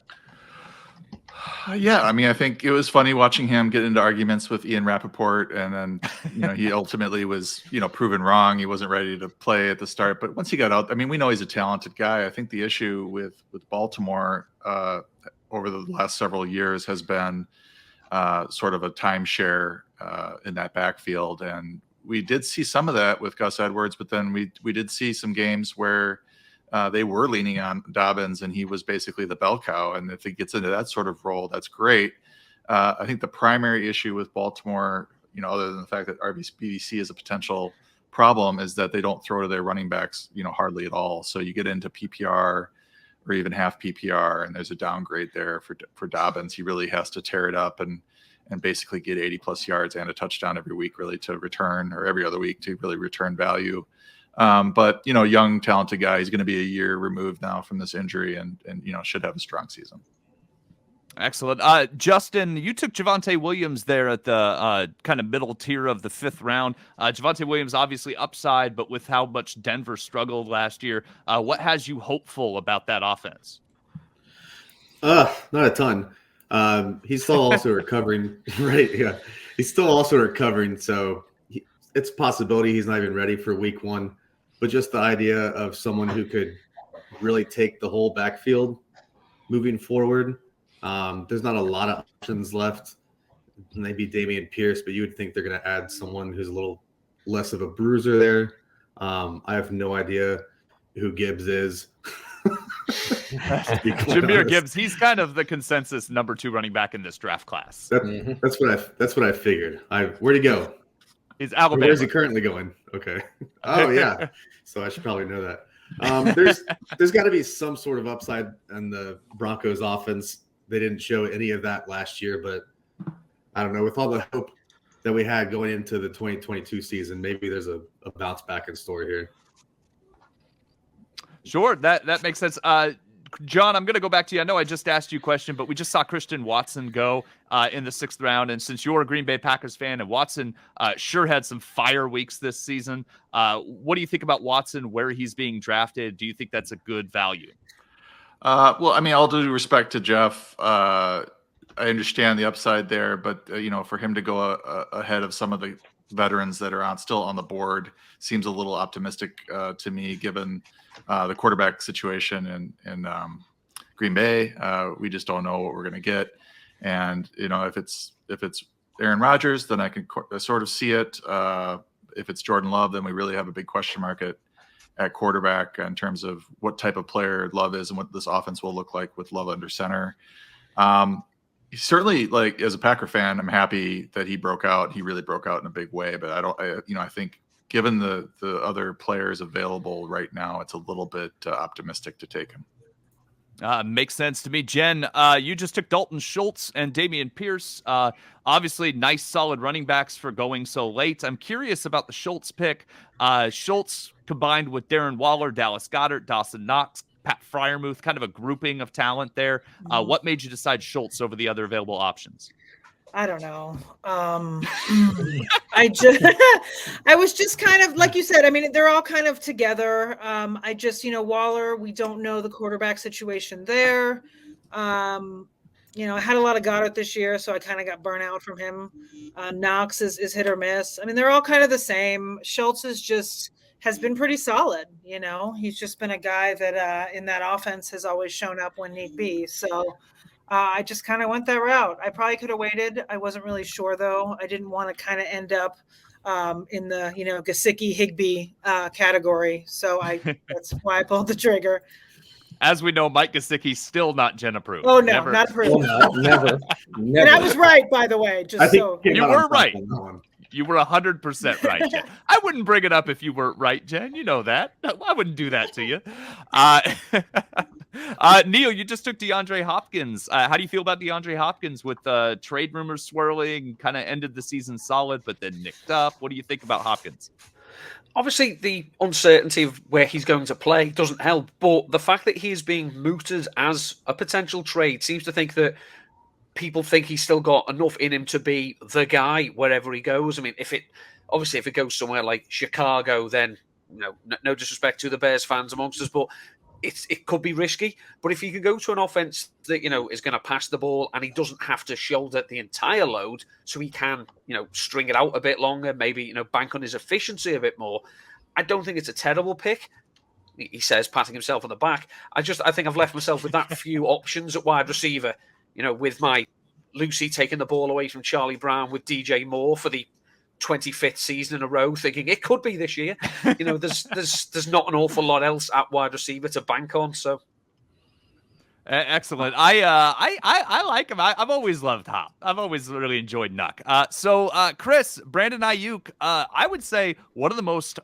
[SPEAKER 8] Yeah, I mean, I think it was funny watching him get into arguments with Ian Rappaport, and then, he ultimately was, proven wrong. He wasn't ready to play at the start, but once he got out, I mean, we know he's a talented guy. I think the issue with Baltimore over the last several years has been sort of a timeshare in that backfield, and we did see some of that with Gus Edwards, but then we did see some games where they were leaning on Dobbins, and he was basically the bell cow. And if he gets into that sort of role, that's great. I think the primary issue with Baltimore, other than the fact that RBC is a potential problem, is that they don't throw to their running backs, hardly at all. So you get into PPR or even half PPR, and there's a downgrade there for Dobbins. He really has to tear it up and basically get 80+ yards and a touchdown every week, really, to return, or every other week to really return value. But young, talented guy. He's going to be a year removed now from this injury, and should have a strong season.
[SPEAKER 1] Excellent. Justin, you took Javonte Williams there at the kind of middle tier of the fifth round. Javonte Williams obviously upside, but with how much Denver struggled last year, what has you hopeful about that offense?
[SPEAKER 5] Not a ton. He's still also recovering, right? Yeah, he's still also recovering, so it's a possibility he's not even ready for week one. But just the idea of someone who could really take the whole backfield moving forward. There's not a lot of options left. Maybe Dameon Pierce, but you would think they're going to add someone who's a little less of a bruiser there. I have no idea who Gibbs is.
[SPEAKER 1] Jahmyr Gibbs, he's kind of the consensus number 2 running back in this draft class.
[SPEAKER 5] That's what I figured. Where'd he go?
[SPEAKER 1] He's Alabama.
[SPEAKER 5] Where's he currently going? Okay. Oh yeah. So I should probably know that. There's got to be some sort of upside in the Broncos offense. They didn't show any of that last year, but I don't know. With all the hope that we had going into the 2022 season, maybe there's a bounce back in store here.
[SPEAKER 1] Sure, that makes sense. John, I'm going to go back to you. I know I just asked you a question, but we just saw Christian Watson go in the 6th round. And since you're a Green Bay Packers fan, and Watson sure had some fire weeks this season, what do you think about Watson, where he's being drafted? Do you think that's a good value?
[SPEAKER 8] Well, I mean, all due respect to Jeff, I understand the upside there, but for him to go ahead of some of the veterans that are still on the board seems a little optimistic to me, given the quarterback situation in Green Bay. We just don't know what we're going to get, and if it's Aaron Rodgers, then I can sort of see it. If it's Jordan Love, then we really have a big question mark at quarterback in terms of what type of player Love is and what this offense will look like with Love under center. Certainly, like, as a Packer fan, I'm happy that he broke out. He really broke out in a big way, but I think given the other players available right now, it's a little bit optimistic to take him.
[SPEAKER 1] Makes sense to me. Jen, you just took Dalton, Schultz, and Dameon Pierce. Obviously, nice, solid running backs for going so late. I'm curious about the Schultz pick. Schultz combined with Darren Waller, Dallas Goedert, Dawson Knox, Pat Freiermuth, kind of a grouping of talent there. What made you decide Schultz over the other available options?
[SPEAKER 4] I don't know. I was just kind of, like you said, I mean, they're all kind of together. I just, Waller, we don't know the quarterback situation there. I had a lot of Goddard this year, so I kind of got burnt out from him. Knox is hit or miss. I mean, they're all kind of the same. Schultz has been pretty solid. He's just been a guy that in that offense has always shown up when need be. So I just kind of went that route. I probably could have waited. I wasn't really sure, though. I didn't want to kind of end up in the, Gesicki-Higbee category. So that's why I pulled the trigger.
[SPEAKER 1] As we know, Mike Gesicki still not Jen approved.
[SPEAKER 4] Oh, no, not approved.
[SPEAKER 2] Never.
[SPEAKER 4] And I was right, by the way.
[SPEAKER 1] You were right. You were 100% right, Jen. I wouldn't bring it up if you weren't right, Jen. You know that. I wouldn't do that to you. Neil, you just took DeAndre Hopkins. How do you feel about DeAndre Hopkins with trade rumors swirling? Kind of ended the season solid, but then nicked up. What do you think about Hopkins?
[SPEAKER 6] Obviously, the uncertainty of where he's going to play doesn't help, but the fact that he is being mooted as a potential trade seems to think that people think he's still got enough in him to be the guy wherever he goes. I mean, if it goes somewhere like Chicago, then no disrespect to the Bears fans amongst us, but it could be risky. But if he can go to an offense that is going to pass the ball and he doesn't have to shoulder the entire load, so he can string it out a bit longer, maybe bank on his efficiency a bit more, I don't think it's a terrible pick. He says, patting himself on the back. I think I've left myself with that few options at wide receiver. With my Lucy taking the ball away from Charlie Brown with DJ Moore for the 25th season in a row, thinking it could be this year. There's not an awful lot else at wide receiver to bank on. So
[SPEAKER 1] excellent. I like him. I've always loved Hop. I've always really enjoyed Nuck. So Chris, Brandon Aiyuk, I would say one of the most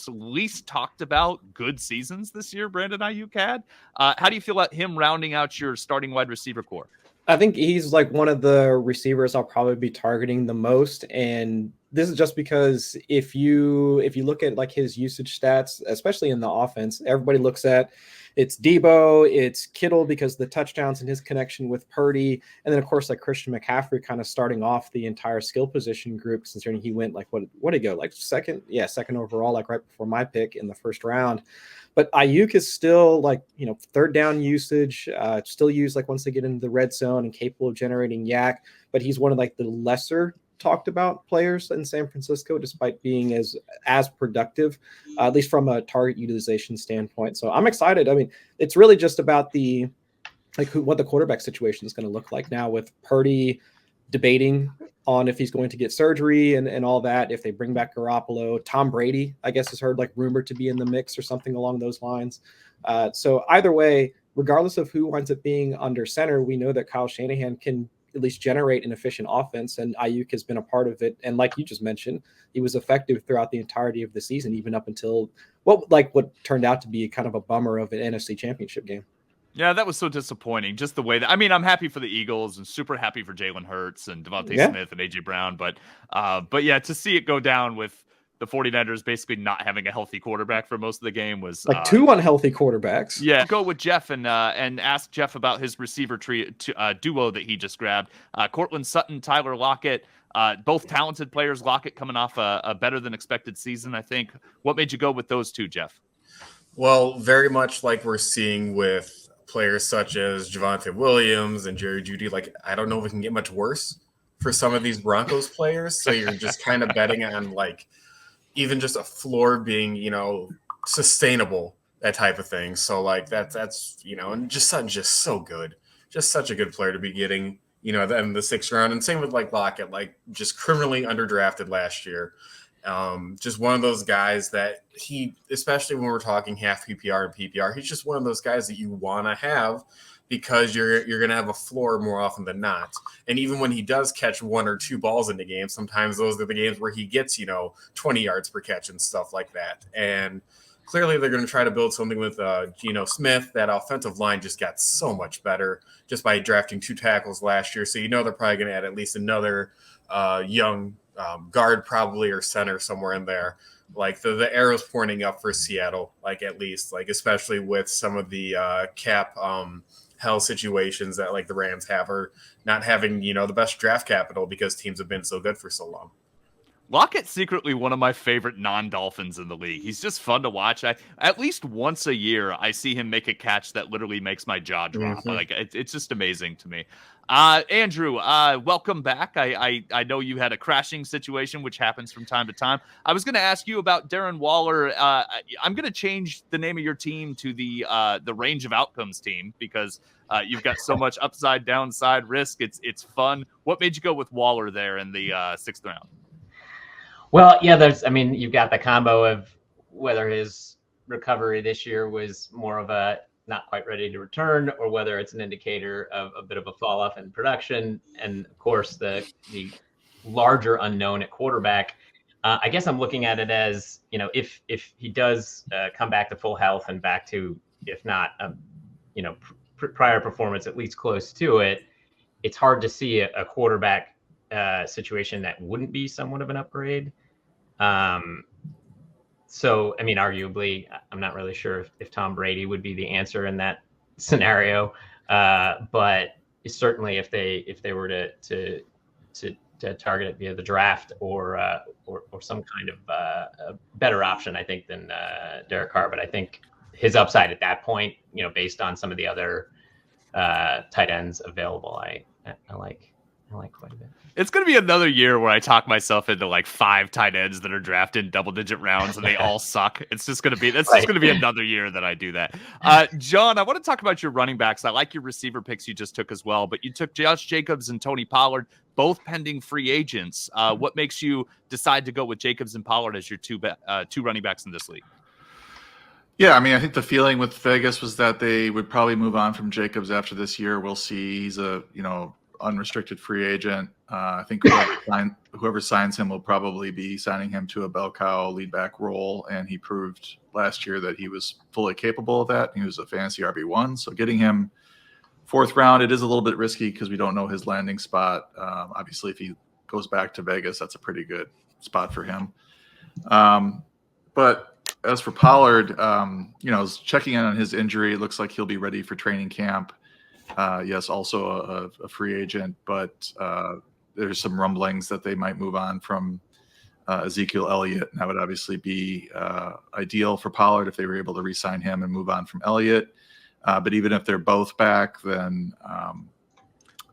[SPEAKER 1] least talked about good seasons this year Brandon Aiyuk had. How do you feel about him rounding out your starting wide receiver core?
[SPEAKER 2] I think he's like one of the receivers I'll probably be targeting the most. And this is just because if you look at like his usage stats, especially in the offense, everybody looks at it's Debo, it's Kittle because the touchdowns and his connection with Purdy. And then, of course, like Christian McCaffrey kind of starting off the entire skill position group, considering he went like, what did he go? Like second overall, like right before my pick in the first round. But Aiyuk is still like, third down usage, still used like once they get into the red zone and capable of generating yak. But he's one of like the lesser talked about players in San Francisco, despite being as productive, at least from a target utilization standpoint. So I'm excited. I mean, it's really just about what the quarterback situation is going to look like now with Purdy debating on if he's going to get surgery and all that. If they bring back Garoppolo, Tom Brady, I guess, is heard like rumored to be in the mix or something along those lines. So either way, regardless of who winds up being under center, we know that Kyle Shanahan can at least generate an efficient offense, and Aiyuk has been a part of it. And like you just mentioned, he was effective throughout the entirety of the season, even up until what turned out to be kind of a bummer of an NFC Championship game.
[SPEAKER 1] Yeah, that was so disappointing. Just the way that, I mean, I'm happy for the Eagles and super happy for Jalen Hurts and Devontae Smith and AJ Brown, but yeah, to see it go down with the 49ers basically not having a healthy quarterback for most of the game was
[SPEAKER 2] like two unhealthy quarterbacks.
[SPEAKER 1] Yeah, go with Jeff and ask Jeff about his receiver duo that he just grabbed. Cortland Sutton, Tyler Lockett, both talented players. Lockett coming off a better than expected season, I think. What made you go with those two, Jeff?
[SPEAKER 3] Well, very much like we're seeing with players such as Javonte Williams and Jerry Jeudy. Like, I don't know if it can get much worse for some of these Broncos players. So you're just kind of betting on like even just a floor being, sustainable, that type of thing. So like that's and just Sutton's just so good, just such a good player to be getting, in the 6th round. And same with like Lockett, like just criminally underdrafted last year. Just one of those guys that especially when we're talking half PPR and PPR, he's just one of those guys that you want to have because you're going to have a floor more often than not. And even when he does catch 1 or 2 balls in the game, sometimes those are the games where he gets, 20 yards per catch and stuff like that. And clearly they're going to try to build something with Geno Smith. That offensive line just got so much better just by drafting 2 tackles last year. So they're probably going to add at least another young guard probably or center somewhere in there. Like the arrow's pointing up for Seattle, like at least, like especially with some of the cap hell situations that like the Rams have, or not having the best draft capital because teams have been so good for so long.
[SPEAKER 1] Lockett's secretly one of my favorite non-Dolphins in the league. He's just fun to watch. At least once a year, I see him make a catch that literally makes my jaw drop.
[SPEAKER 3] Mm-hmm.
[SPEAKER 1] Like it's just amazing to me. Andrew, welcome back. I know you had a crashing situation, which happens from time to time. I was going to ask you about Darren Waller. I'm going to change the name of your team to the range of outcomes team because you've got so much upside, downside risk. It's fun. What made you go with Waller there in the 6th round?
[SPEAKER 7] Well, yeah, you've got the combo of whether his recovery this year was more of a not quite ready to return, or whether it's an indicator of a bit of a fall off in production. And of course, the larger unknown at quarterback. I guess I'm looking at it as, if he does come back to full health and back to, if not, prior performance, at least close to it, it's hard to see a quarterback situation that wouldn't be somewhat of an upgrade. So, arguably, I'm not really sure if Tom Brady would be the answer in that scenario. But certainly if they were to target it via the draft or some kind of a better option, I think, than Derek Carr. But I think his upside at that point, based on some of the other tight ends available, I like quite a bit.
[SPEAKER 1] It's going to be another year where I talk myself into like 5 tight ends that are drafted in double-digit rounds and they all suck. It's just going to be just going to be another year that I do that. John, I want to talk about your running backs. I like your receiver picks you just took as well, but you took Josh Jacobs and Tony Pollard, both pending free agents. What makes you decide to go with Jacobs and Pollard as your two running backs in this league?
[SPEAKER 8] Yeah, I think the feeling with Vegas was that they would probably move on from Jacobs after this year. We'll see. He's a unrestricted free agent. I think whoever signs him will probably be signing him to a bell cow lead back role, and he proved last year that he was fully capable of that. He was a fantasy RB1, so getting him 4th round, it is a little bit risky because we don't know his landing spot. Obviously, if he goes back to Vegas, that's a pretty good spot for him. But as for Pollard, checking in on his injury, it looks like he'll be ready for training camp. Yes, also a free agent, but there's some rumblings that they might move on from Ezekiel Elliott, and that would obviously be ideal for Pollard if they were able to re-sign him and move on from Elliott. But even if they're both back, then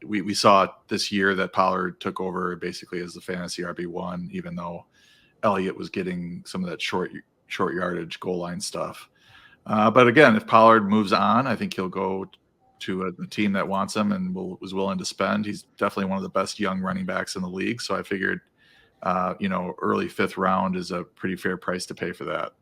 [SPEAKER 8] we saw this year that Pollard took over basically as the fantasy RB1, even though Elliott was getting some of that short yardage goal line stuff. But again, if Pollard moves on, I think he'll go to a team that wants him and was willing to spend. He's definitely one of the best young running backs in the league. So I figured, early 5th round is a pretty fair price to pay for that.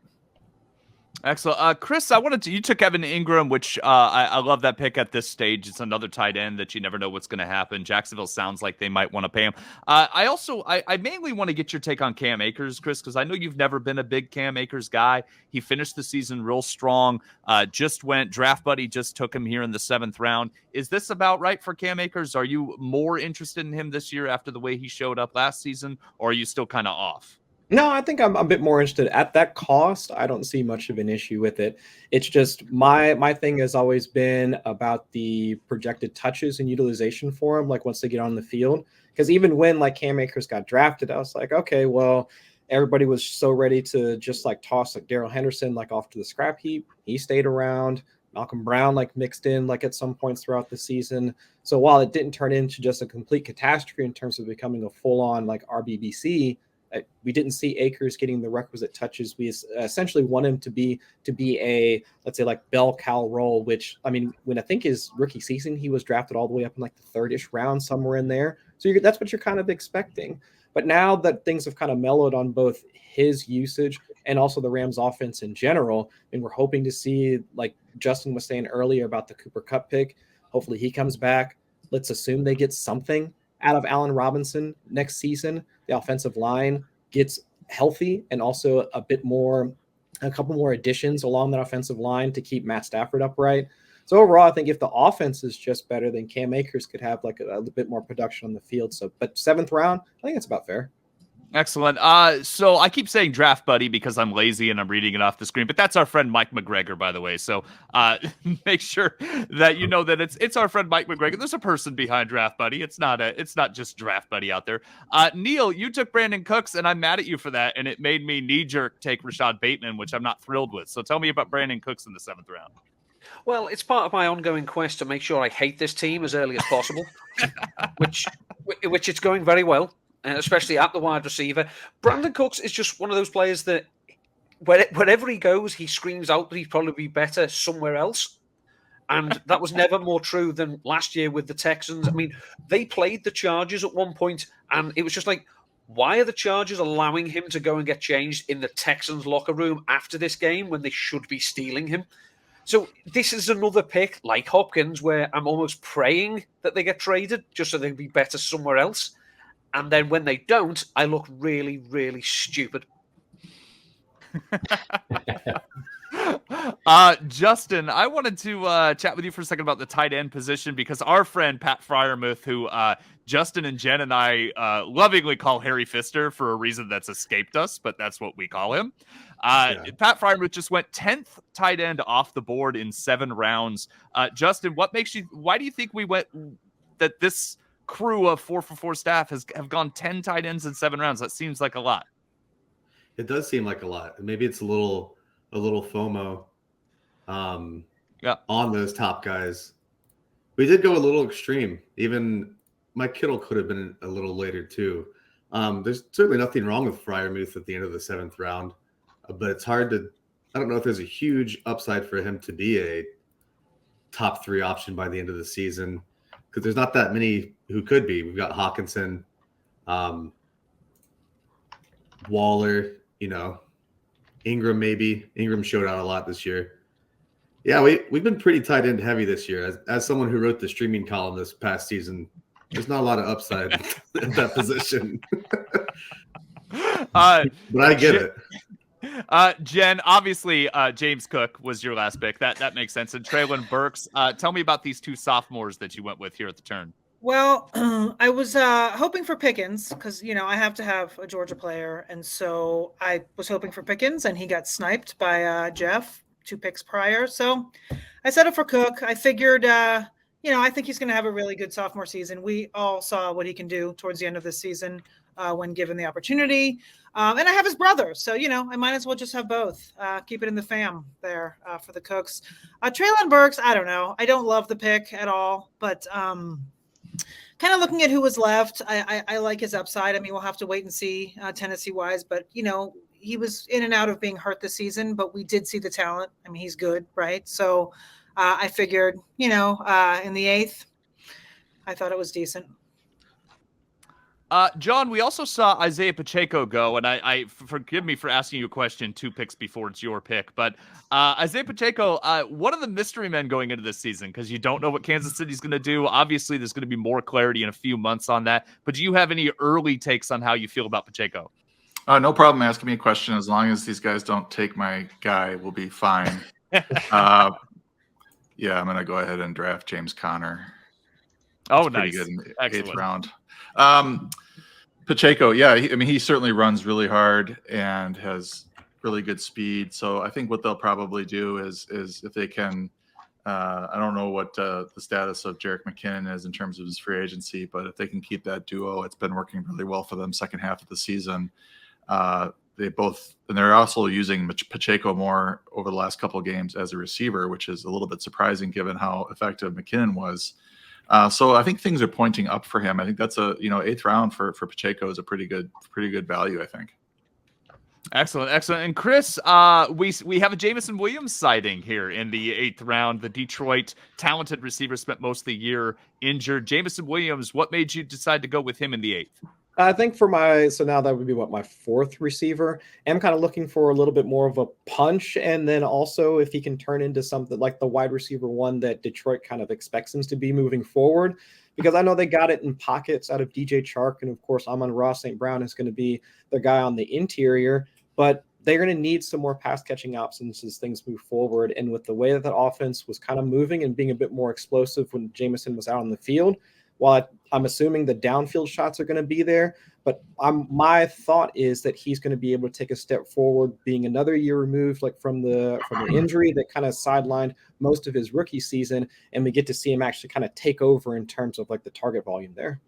[SPEAKER 1] Excellent. Chris, you took Evan Ingram, which I love that pick at this stage. It's another tight end that you never know what's going to happen. Jacksonville sounds like they might want to pay him. I mainly want to get your take on Cam Akers, Chris, because I know you've never been a big Cam Akers guy. He finished the season real strong. Draft Buddy just took him here in the 7th round. Is this about right for Cam Akers? Are you more interested in him this year after the way he showed up last season, or are you still kind of off?
[SPEAKER 2] No, I think I'm a bit more interested at that cost. I don't see much of an issue with it. It's just my thing has always been about the projected touches and utilization for him, like once they get on the field. Because even when like Cam Akers got drafted, I was like, okay, well, everybody was so ready to just like toss like Darrell Henderson like off to the scrap heap. He stayed around. Malcolm Brown like mixed in like at some points throughout the season. So while it didn't turn into just a complete catastrophe in terms of becoming a full-on like RBBC, we didn't see Akers getting the requisite touches. We essentially want him to be a, let's say, like bell cow role, which, I mean, when I think his rookie season, he was drafted all the way up in like the 3rd-ish round, somewhere in there. So that's what you're kind of expecting. But now that things have kind of mellowed on both his usage and also the Rams offense in general, and we're hoping to see, like Justin was saying earlier about the Cooper Kupp pick, hopefully he comes back. Let's assume they get something out of Allen Robinson next season. The offensive line gets healthy and also a couple more additions along that offensive line to keep Matt Stafford upright. So overall, I think if the offense is just better, then Cam Akers could have like a bit more production on the field. So, but 7th round, I think that's about fair.
[SPEAKER 1] Excellent. So I keep saying Draft Buddy because I'm lazy and I'm reading it off the screen, but that's our friend Mike McGregor, by the way. So make sure that you know that it's our friend Mike McGregor. There's a person behind Draft Buddy. It's not just Draft Buddy out there. Neil, you took Brandon Cooks, and I'm mad at you for that, and it made me knee-jerk take Rashad Bateman, which I'm not thrilled with. So tell me about Brandon Cooks in the 7th round.
[SPEAKER 6] Well, it's part of my ongoing quest to make sure I hate this team as early as possible, which it's going very well. Especially at the wide receiver. Brandon Cooks is just one of those players that wherever he goes, he screams out that he'd probably be better somewhere else. And that was never more true than last year with the Texans. I mean, they played the Chargers at one point, and it was just like, why are the Chargers allowing him to go and get changed in the Texans locker room after this game when they should be stealing him? So this is another pick, like Hopkins, where I'm almost praying that they get traded just so they'd be better somewhere else. And then when they don't, I look really, really stupid.
[SPEAKER 1] Justin, I wanted to chat with you for a second about the tight end position because our friend Pat Freiermuth, who Justin and Jen and I lovingly call Harry Fister for a reason that's escaped us, but that's what we call him. Pat Freiermuth just went 10th tight end off the board in 7 rounds. Justin, why do you think we went that this crew of 4-for-4 staff have gone 10 tight ends in 7 rounds? That seems like a lot.
[SPEAKER 5] It does seem like a lot. Maybe it's a little FOMO on those top guys. We did go a little extreme. Even Mike Kittle could have been a little later too. There's certainly nothing wrong with Freiermuth at the end of the 7th round, but it's hard to. I don't know if there's a huge upside for him to be a top 3 option by the end of the season. Because there's not that many who could be. We've got Hockenson, Waller, Ingram maybe. Ingram showed out a lot this year. Yeah, we've been pretty tight end heavy this year. As someone who wrote the streaming column this past season, there's not a lot of upside at that position. But I get it.
[SPEAKER 1] Jen, obviously, James Cook was your last pick. That makes sense. And Treylon Burks. Tell me about these 2 sophomores that you went with here at the turn.
[SPEAKER 4] Well, I was hoping for Pickens because, I have to have a Georgia player. And so I was hoping for Pickens, and he got sniped by Jeff 2 picks prior. So I settled for Cook. I figured, I think he's going to have a really good sophomore season. We all saw what he can do towards the end of this season when given the opportunity. And I have his brother. So, I might as well just have both. Keep it in the fam there for the Cooks. Treylon Burks, I don't know. I don't love the pick at all. But kind of looking at who was left, I like his upside. I mean, we'll have to wait and see Tennessee-wise. But, he was in and out of being hurt this season. But we did see the talent. I mean, he's good, right? So I figured, in the 8th, I thought it was decent.
[SPEAKER 1] John, we also saw Isiah Pacheco go, and I forgive me for asking you a question 2 picks before it's your pick, but Isiah Pacheco, one of the mystery men going into this season, because you don't know what Kansas City's going to do. Obviously, there's going to be more clarity in a few months on that, but do you have any early takes on how you feel about Pacheco?
[SPEAKER 8] No problem asking me a question. As long as these guys don't take my guy, we'll be fine. Yeah, I'm going to go ahead and draft James Conner.
[SPEAKER 1] Oh,
[SPEAKER 8] That's
[SPEAKER 1] nice.
[SPEAKER 8] Pretty good in the
[SPEAKER 1] Excellent.
[SPEAKER 8] 8th round. Pacheco, yeah, he certainly runs really hard and has really good speed. So I think what they'll probably do is if they can, I don't know what the status of Jerick McKinnon is in terms of his free agency, but if they can keep that duo, it's been working really well for them second half of the season. They're also using Pacheco more over the last couple of games as a receiver, which is a little bit surprising given how effective McKinnon was. So I think things are pointing up for him. I think that's 8th round for Pacheco is a pretty good value, I think.
[SPEAKER 1] Excellent. And Chris, we have a Jameson Williams sighting here in the 8th round. The Detroit talented receiver spent most of the year injured. Jameson Williams, what made you decide to go with him in the 8th?
[SPEAKER 2] I think so now that would be my 4th receiver. I'm kind of looking for a little bit more of a punch. And then also if he can turn into something like the wide receiver 1 that Detroit kind of expects him to be moving forward, because I know they got it in pockets out of DJ Chark. And of course, Amon-Ra St. Brown is going to be the guy on the interior, but they're going to need some more pass catching options as things move forward. And with the way that offense was kind of moving and being a bit more explosive when Jameson was out on the field, while I'm assuming the downfield shots are going to be there, but my thought is that he's going to be able to take a step forward, being another year removed from the injury that kind of sidelined most of his rookie season, and we get to see him actually kind of take over in terms of the target volume there.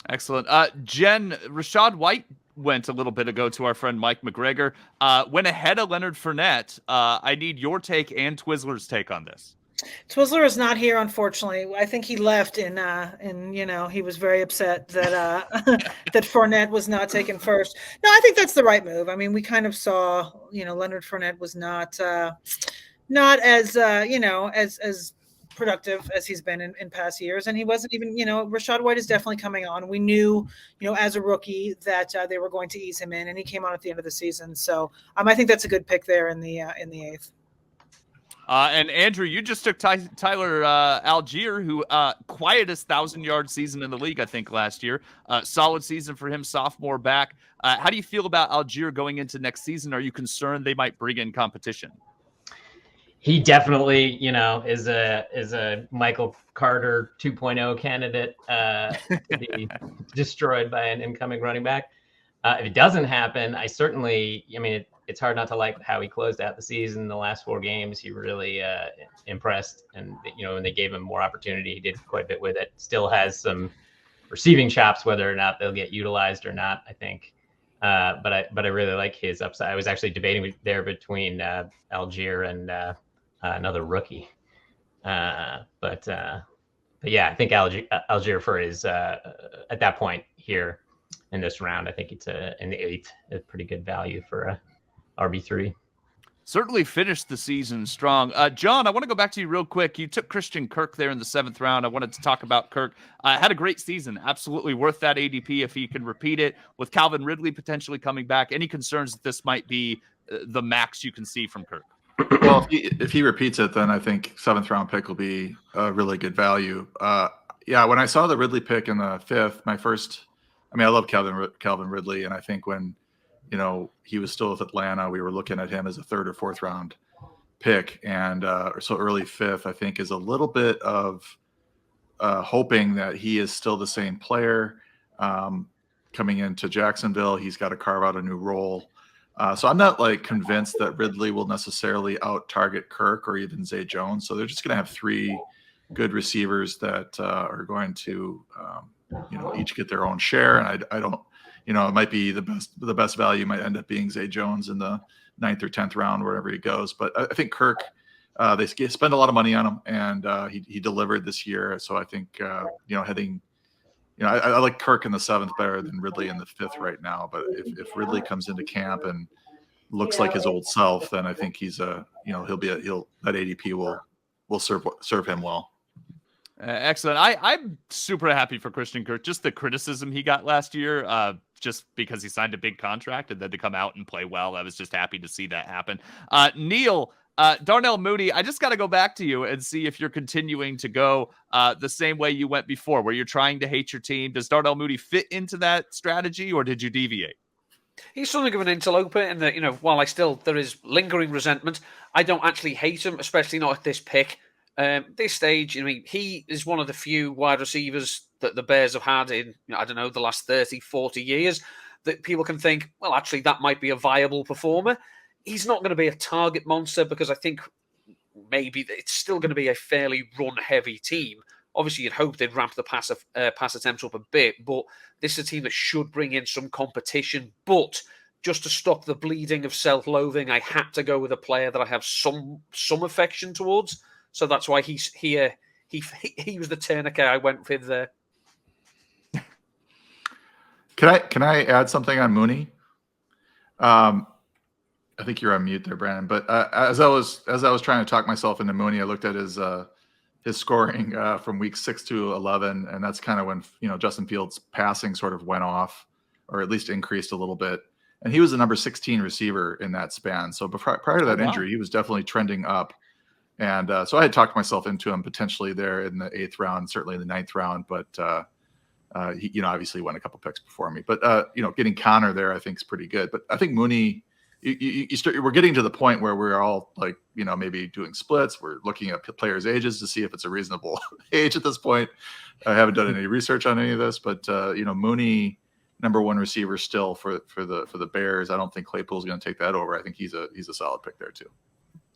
[SPEAKER 1] Excellent. Jen, Rachaad White went a little bit ago to our friend Mike McGregor, went ahead of Leonard Fournette. I need your take and Twizzler's take on this.
[SPEAKER 4] Twizzler is not here, unfortunately. I think he left and he was very upset that that Fournette was not taken first. No, I think that's the right move. I mean, we kind of saw, Leonard Fournette was not as as productive as he's been in past years, and he wasn't even, Rachaad White is definitely coming on. We knew, as a rookie that they were going to ease him in, and he came on at the end of the season. So I think that's a good pick there in the 8th.
[SPEAKER 1] And Andrew, you just took Tyler Algier, who quietest 1,000-yard season in the league, I think, last year. Solid season for him, sophomore back. How do you feel about Algier going into next season? Are you concerned they might bring in competition?
[SPEAKER 7] He definitely, is a Michael Carter 2.0 candidate to be destroyed by an incoming running back. If it doesn't happen, it's hard not to like how he closed out the season. The last 4 games, he really impressed. And, when they gave him more opportunity, he did quite a bit with it. Still has some receiving chops, whether or not they'll get utilized or not, I think. But I really like his upside. I was actually debating there between Algier and another rookie. But yeah, I think Algier for his at that point here in this round, I think it's in the 8th, a pretty good value for a RB3.
[SPEAKER 1] Certainly finished the season strong. John, I want to go back to you real quick. You took Christian Kirk there in the 7th round. I wanted to talk about Kirk. Had a great season. Absolutely worth that ADP if he can repeat it. With Calvin Ridley potentially coming back, any concerns that this might be the max you can see from Kirk?
[SPEAKER 8] Well, if he repeats it, then I think 7th round pick will be a really good value. Yeah, when I saw the Ridley pick in the 5th, I love Calvin Ridley, and I think when he was still with Atlanta, we were looking at him as a 3rd or 4th round pick, and so early 5th, I think, is a little bit of hoping that he is still the same player coming into Jacksonville. He's got to carve out a new role. So I'm not convinced that Ridley will necessarily out-target Kirk or even Zay Jones. So they're just going to have 3 good receivers that are going to each get their own share. And I don't, it might be the best value might end up being Zay Jones in the 9th or 10th round, wherever he goes. But I think Kirk, they spend a lot of money on him, and he delivered this year. So I think, heading, I like Kirk in the 7th better than Ridley in the 5th right now. But if Ridley comes into camp and looks like his old self, then I think he's that ADP will serve him well.
[SPEAKER 1] Excellent. I'm super happy for Christian Kirk. Just the criticism he got last year, just because he signed a big contract, and then to come out and play well, I was just happy to see that happen. Neil, Darnell Mooney, I just got to go back to you and see if you're continuing to go the same way you went before, where you're trying to hate your team. Does Darnell Mooney fit into that strategy, or did you deviate?
[SPEAKER 6] He's something of an interloper in that, while there is lingering resentment, I don't actually hate him, especially not at this pick. This stage, he is one of the few wide receivers that the Bears have had in, the last 30, 40 years that people can think, well, actually, that might be a viable performer. He's not going to be a target monster because I think maybe it's still going to be a fairly run-heavy team. Obviously, you'd hope they'd ramp the pass attempts up a bit, but this is a team that should bring in some competition. But just to stop the bleeding of self-loathing, I had to go with a player that I have some affection towards. So that's why he's here. He was the tourniquet I went with there.
[SPEAKER 8] Can I add something on Mooney? I think you're on mute there, Brandon. But as I was trying to talk myself into Mooney, I looked at his scoring from week 6 to 11, and that's kind of when Justin Fields' passing sort of went off, or at least increased a little bit. And he was the number 16 receiver in that span. So prior to that injury, he was definitely trending up. And so I had talked myself into him potentially there in the 8th round, certainly in the 9th round, but he obviously went a couple picks before me. But getting Connor there, I think is pretty good. But I think Mooney, we're getting to the point where we're all like, maybe doing splits. We're looking at players' ages to see if it's a reasonable age at this point. I haven't done any research on any of this, but Mooney, number 1 receiver still for the Bears. I don't think Claypool's going to take that over. I think he's a solid pick there too.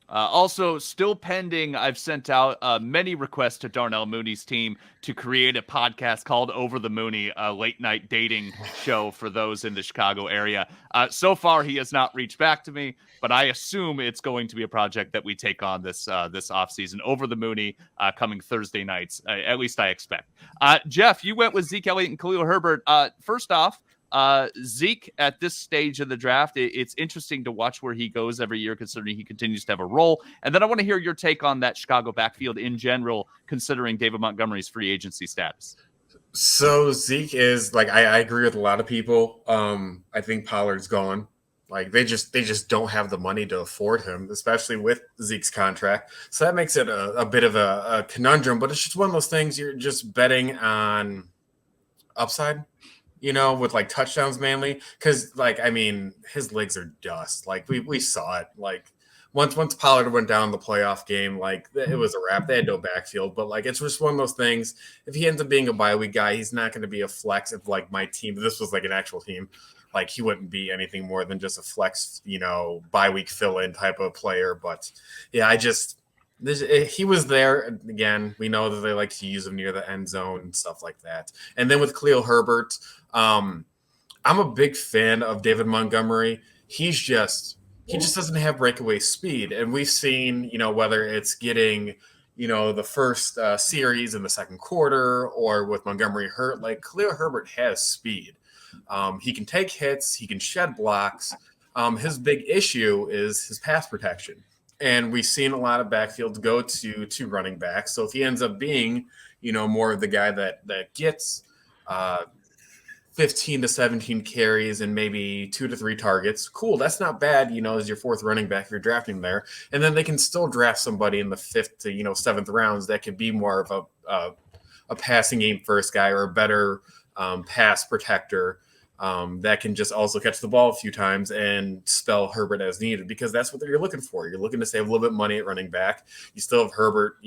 [SPEAKER 1] Also, still pending, I've sent out many requests to Darnell Mooney's team to create a podcast called Over the Mooney, a late-night dating show for those in the Chicago area. So far, he has not reached back to me, but I assume it's going to be a project that we take on this offseason. Over the Mooney, coming Thursday nights, at least I expect. Jeff, you went with Zeke Elliott and Khalil Herbert. First off, Zeke at this stage of the draft, it's interesting to watch where he goes every year, considering he continues to have a role. And then I want to hear your take on that Chicago backfield in general, considering David Montgomery's free agency status.
[SPEAKER 3] So Zeke is I agree with a lot of people. I think Pollard's gone. They just don't have the money to afford him, especially with Zeke's contract. So that makes it a bit of a conundrum, but it's just one of those things you're just betting on upside. With touchdowns mainly, because his legs are dust. We saw it. Once Pollard went down the playoff game, it was a wrap. They had no backfield, but it's just one of those things. If he ends up being a bye week guy, he's not going to be a flex. If my team, this was an actual team, he wouldn't be anything more than just a flex, bye week fill in type of player. But yeah, he was there. Again, we know that they like to use him near the end zone and stuff like that. And then with Khalil Herbert, I'm a big fan of David Montgomery. He just doesn't have breakaway speed. And we've seen, whether it's getting, the first series in the second quarter or with Montgomery hurt, Khalil Herbert has speed. He can take hits. He can shed blocks. His big issue is his pass protection. And we've seen a lot of backfields go to running backs. So if he ends up being, more of the guy that gets 15 to 17 carries and maybe 2 to 3 targets, cool. That's not bad, as your 4th running back if you're drafting there. And then they can still draft somebody in the 5th to 7th rounds that could be more of a passing game first guy or a better pass protector. That can just also catch the ball a few times and spell Herbert as needed, because that's what you're looking for. You're looking to save a little bit of money at running back. You still have Herbert,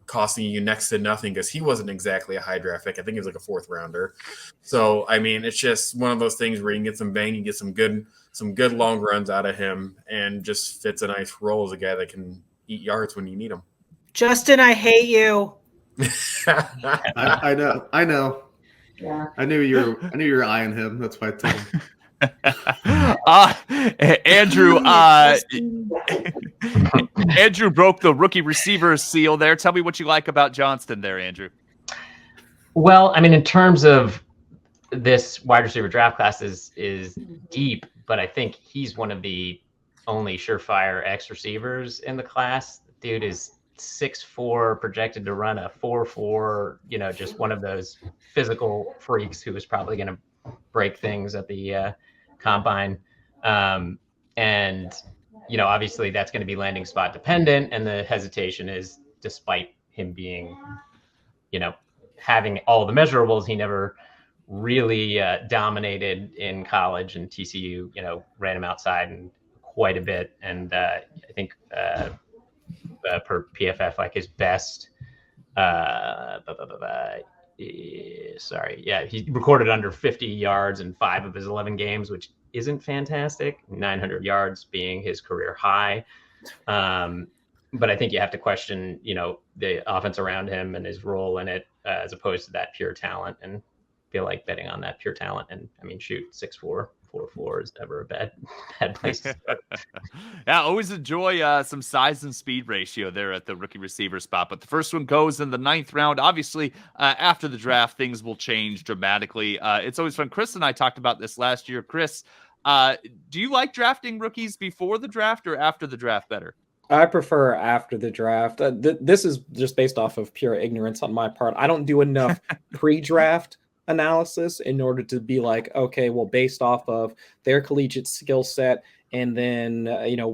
[SPEAKER 3] costing you next to nothing because he wasn't exactly a high draft pick. I think he was a 4th rounder. So, it's just one of those things where you can get some bang, you get some good long runs out of him, and just fits a nice role as a guy that can eat yards when you need him.
[SPEAKER 4] Justin, I hate you.
[SPEAKER 5] I know. Yeah. I knew you were eyeing him. That's why I told him.
[SPEAKER 1] Andrew, Andrew broke the rookie receiver seal there. Tell me what you like about Johnston there, Andrew.
[SPEAKER 7] Well, in terms of this wide receiver draft class is deep, but I think he's one of the only surefire X receivers in the class. Dude is 6'4", projected to run a 4.4, just one of those physical freaks who was probably going to break things at the combine. And, obviously that's going to be landing spot dependent. And the hesitation is, despite him being, having all the measurables, he never really dominated in college, and TCU, ran him outside and quite a bit. And I think per PFF, like his best, he recorded under 50 yards in 5 of his 11 games, which isn't fantastic. 900 yards being his career high. But I think you have to question, the offense around him and his role in it, as opposed to that pure talent, and feel like betting on that pure talent. And I mean, 6'4", 4.4 is never a bad place to start.
[SPEAKER 1] Yeah, always enjoy some size and speed ratio there at the rookie receiver spot. But the first one goes in the 9th round. Obviously, after the draft, things will change dramatically. It's always fun. Chris and I talked about this last year. Chris, do you like drafting rookies before the draft or after the draft better?
[SPEAKER 2] I prefer after the draft. This is just based off of pure ignorance on my part. I don't do enough pre-draft analysis in order to be like, okay, well, based off of their collegiate skill set and then,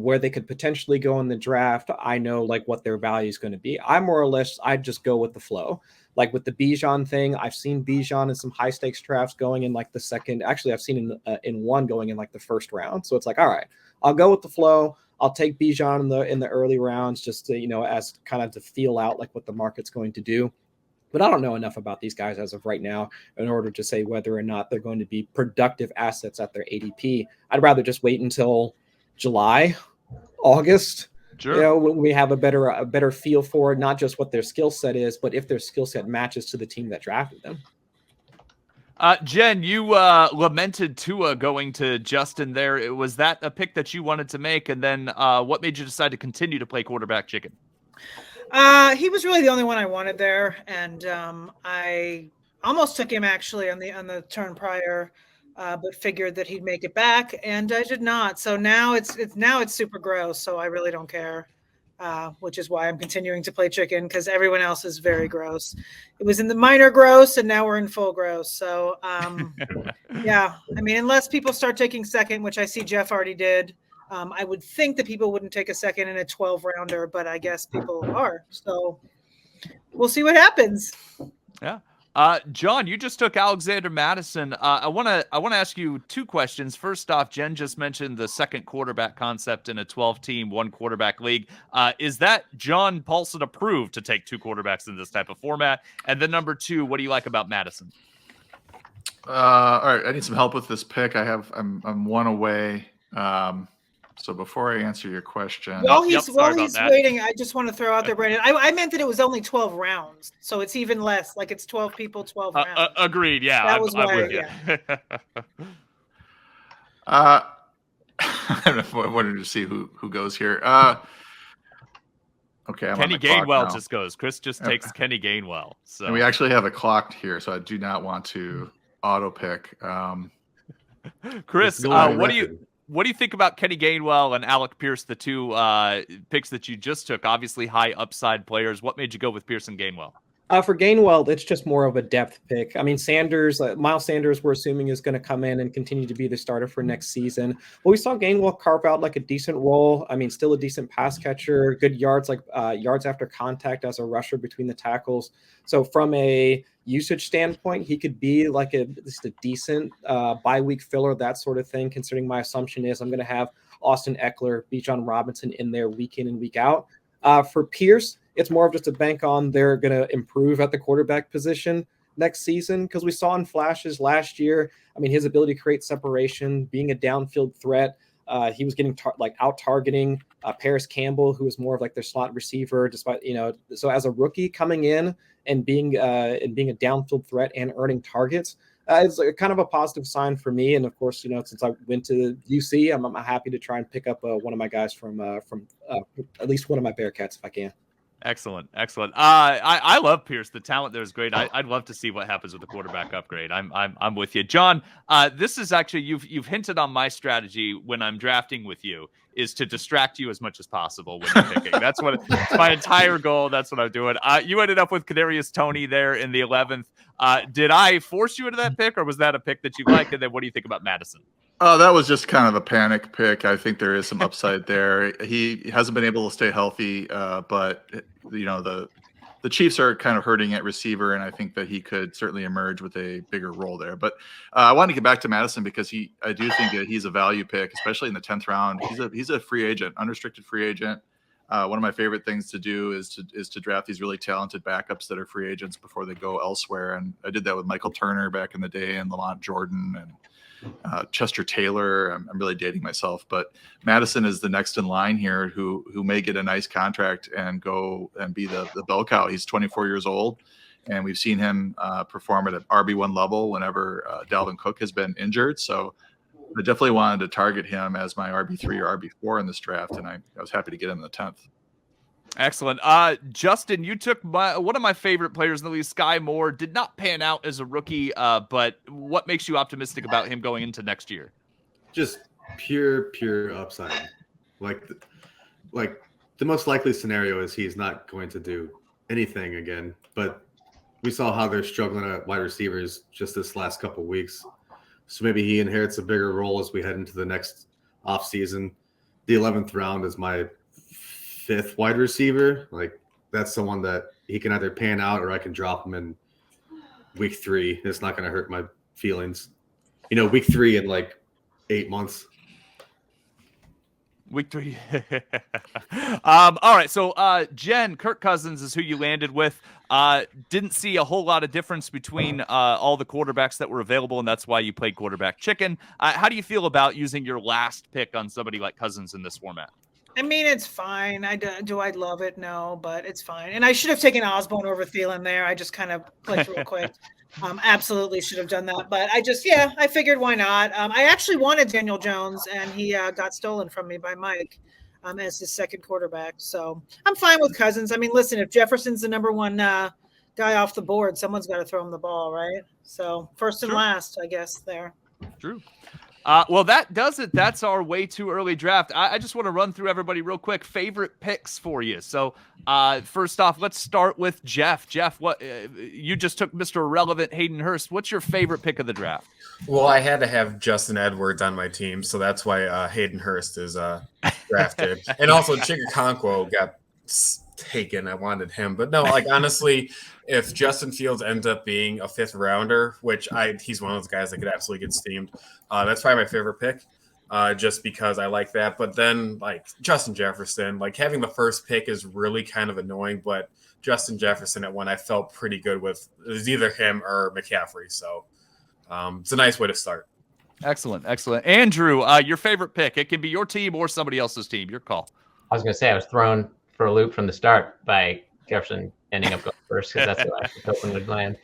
[SPEAKER 2] where they could potentially go in the draft, I know like what their value is going to be. I just go with the flow. Like with the Bijan thing, I've seen Bijan in some high stakes drafts going in like the second. Actually, I've seen in one going in like the first round. So it's like, all right, I'll go with the flow. I'll take Bijan in the early rounds just to, as kind of to feel out like what the market's going to do. But I don't know enough about these guys as of right now in order to say whether or not they're going to be productive assets at their ADP. I'd rather just wait until July, August.
[SPEAKER 1] Sure.
[SPEAKER 2] When we have a better feel for not just what their skill set is, but if their skill set matches to the team that drafted them.
[SPEAKER 1] Jen, you lamented Tua going to Justin there. Was that a pick that you wanted to make? And then what made you decide to continue to play quarterback chicken?
[SPEAKER 4] He was really the only one I wanted there. And I almost took him actually on the turn prior, but figured that he'd make it back, and I did not. So now it's super gross. So I really don't care. Which is why I'm continuing to play chicken, because everyone else is very gross. It was in the minor gross, and now we're in full gross. So, yeah, I mean, unless people start taking second, which I see Jeff already did, I would think that people wouldn't take a second in a 12-rounder, but I guess people are. So we'll see what happens.
[SPEAKER 1] Yeah. John, you just took Alexander Madison. I want to ask you 2 questions. First off, Jen just mentioned the second quarterback concept in a 12-team, 1-quarterback league. Is that John Paulson approved to take 2 quarterbacks in this type of format? And then number 2, what do you like about Madison?
[SPEAKER 8] All right, I need some help with this pick. I'm 1 away. So before I answer your question,
[SPEAKER 4] while he's waiting, I just want to throw out there, Brandon. I meant that it was only 12 rounds, so it's even less. Like it's 12 people, 12 rounds.
[SPEAKER 1] Agreed. Yeah,
[SPEAKER 4] that was why.
[SPEAKER 1] Yeah.
[SPEAKER 8] I wanted to see who goes here. Okay,
[SPEAKER 1] Kenny Gainwell just goes. Chris just takes Kenny Gainwell. So
[SPEAKER 8] and we actually have it clocked here, so I do not want to auto pick.
[SPEAKER 1] Chris, what do you think about Kenny Gainwell and Alec Pierce, the 2 picks that you just took? Obviously, high upside players. What made you go with Pierce and Gainwell?
[SPEAKER 2] For Gainwell, it's just more of a depth pick. I mean, Miles Sanders, we're assuming is going to come in and continue to be the starter for next season. But we saw Gainwell carve out like a decent role. I mean, still a decent pass catcher, good yards, like yards after contact as a rusher between the tackles. So from a usage standpoint, he could be like at least a decent bye-week filler, that sort of thing, considering my assumption is I'm going to have Austin Eckler, Bijan Robinson in there week in and week out. For Pierce, it's more of just a bank on they're going to improve at the quarterback position next season, because we saw in flashes last year. I mean, his ability to create separation, being a downfield threat. He was getting out targeting Paris Campbell, who was more of like their slot receiver, despite, so as a rookie coming in and being a downfield threat and earning targets, it's kind of a positive sign for me. And of course, since I went to UC, I'm happy to try and pick up one of my guys from at least one of my Bearcats if I can.
[SPEAKER 1] Excellent. I love Pierce. The talent there is great. I'd love to see what happens with the quarterback upgrade. I'm with you, John. This is actually you've hinted on my strategy when I'm drafting with you is to distract you as much as possible when you're picking. That's it's my entire goal. That's what I'm doing. You ended up with Kadarius Toney there in the 11th. Did I force you into that pick, or was that a pick that you liked? And then what do you think about Madison?
[SPEAKER 8] Oh, that was just kind of a panic pick. I think there is some upside there. He hasn't been able to stay healthy, but the Chiefs are kind of hurting at receiver, and I think that he could certainly emerge with a bigger role there. But I want to get back to Madison because I do think that he's a value pick, especially in the 10th round. He's a free agent, unrestricted free agent. One of my favorite things to do is to draft these really talented backups that are free agents before they go elsewhere. And I did that with Michael Turner back in the day, and Lamont Jordan, and Chester Taylor. I'm really dating myself, but Madison is the next in line here who may get a nice contract and go and be the bell cow. He's 24 years old, and we've seen him perform at an RB1 level whenever Dalvin Cook has been injured. So I definitely wanted to target him as my RB3 or RB4 in this draft, and I was happy to get him in the 10th.
[SPEAKER 1] Excellent. Justin, you took one of my favorite players in the league, Sky Moore. Did not pan out as a rookie, but what makes you optimistic about him going into next year?
[SPEAKER 5] Just pure upside. Like the most likely scenario is he's not going to do anything again. But we saw how they're struggling at wide receivers just this last couple of weeks. So maybe he inherits a bigger role as we head into the next offseason. The 11th round is my 5th wide receiver. Like, that's someone that he can either pan out or I can drop him in week 3. It's not going to hurt my feelings. Week 3 in like 8 months.
[SPEAKER 1] Week 3. All right. So, Jen, Kirk Cousins is who you landed with. Didn't see a whole lot of difference between all the quarterbacks that were available, and that's why you played quarterback chicken. How do you feel about using your last pick on somebody like Cousins in this format?
[SPEAKER 4] I mean, it's fine. Do I love it? No, but it's fine. And I should have taken Osborne over Thielen there. I just kind of clicked real quick. Absolutely should have done that. But I figured why not. I actually wanted Daniel Jones, and he got stolen from me by Mike as his second quarterback. So I'm fine with Cousins. I mean, listen, if Jefferson's the number one guy off the board, someone's got to throw him the ball, right? So first and last, I guess, there.
[SPEAKER 1] True. Well, that does it. That's our way too early draft. I just want to run through everybody real quick. Favorite picks for you. So first off, let's start with Jeff. Jeff, what you just took Mr. Irrelevant Hayden Hurst. What's your favorite pick of the draft?
[SPEAKER 3] Well, I had to have Justin Edwards on my team, so that's why Hayden Hurst is drafted. And also Chigakonkwo got taken. I wanted him. But no, honestly, if Justin Fields ends up being a 5th rounder, which he's one of those guys that could absolutely get steamed, that's probably my favorite pick, just because I like that. But then, Justin Jefferson, having the first pick is really kind of annoying, but Justin Jefferson at 1, I felt pretty good with. It was either him or McCaffrey, so it's a nice way to start.
[SPEAKER 1] Excellent. Andrew, your favorite pick. It can be your team or somebody else's team. Your call.
[SPEAKER 7] I was going to say I was thrown for a loop from the start by Jefferson ending up going first because that's what I was hoping would land.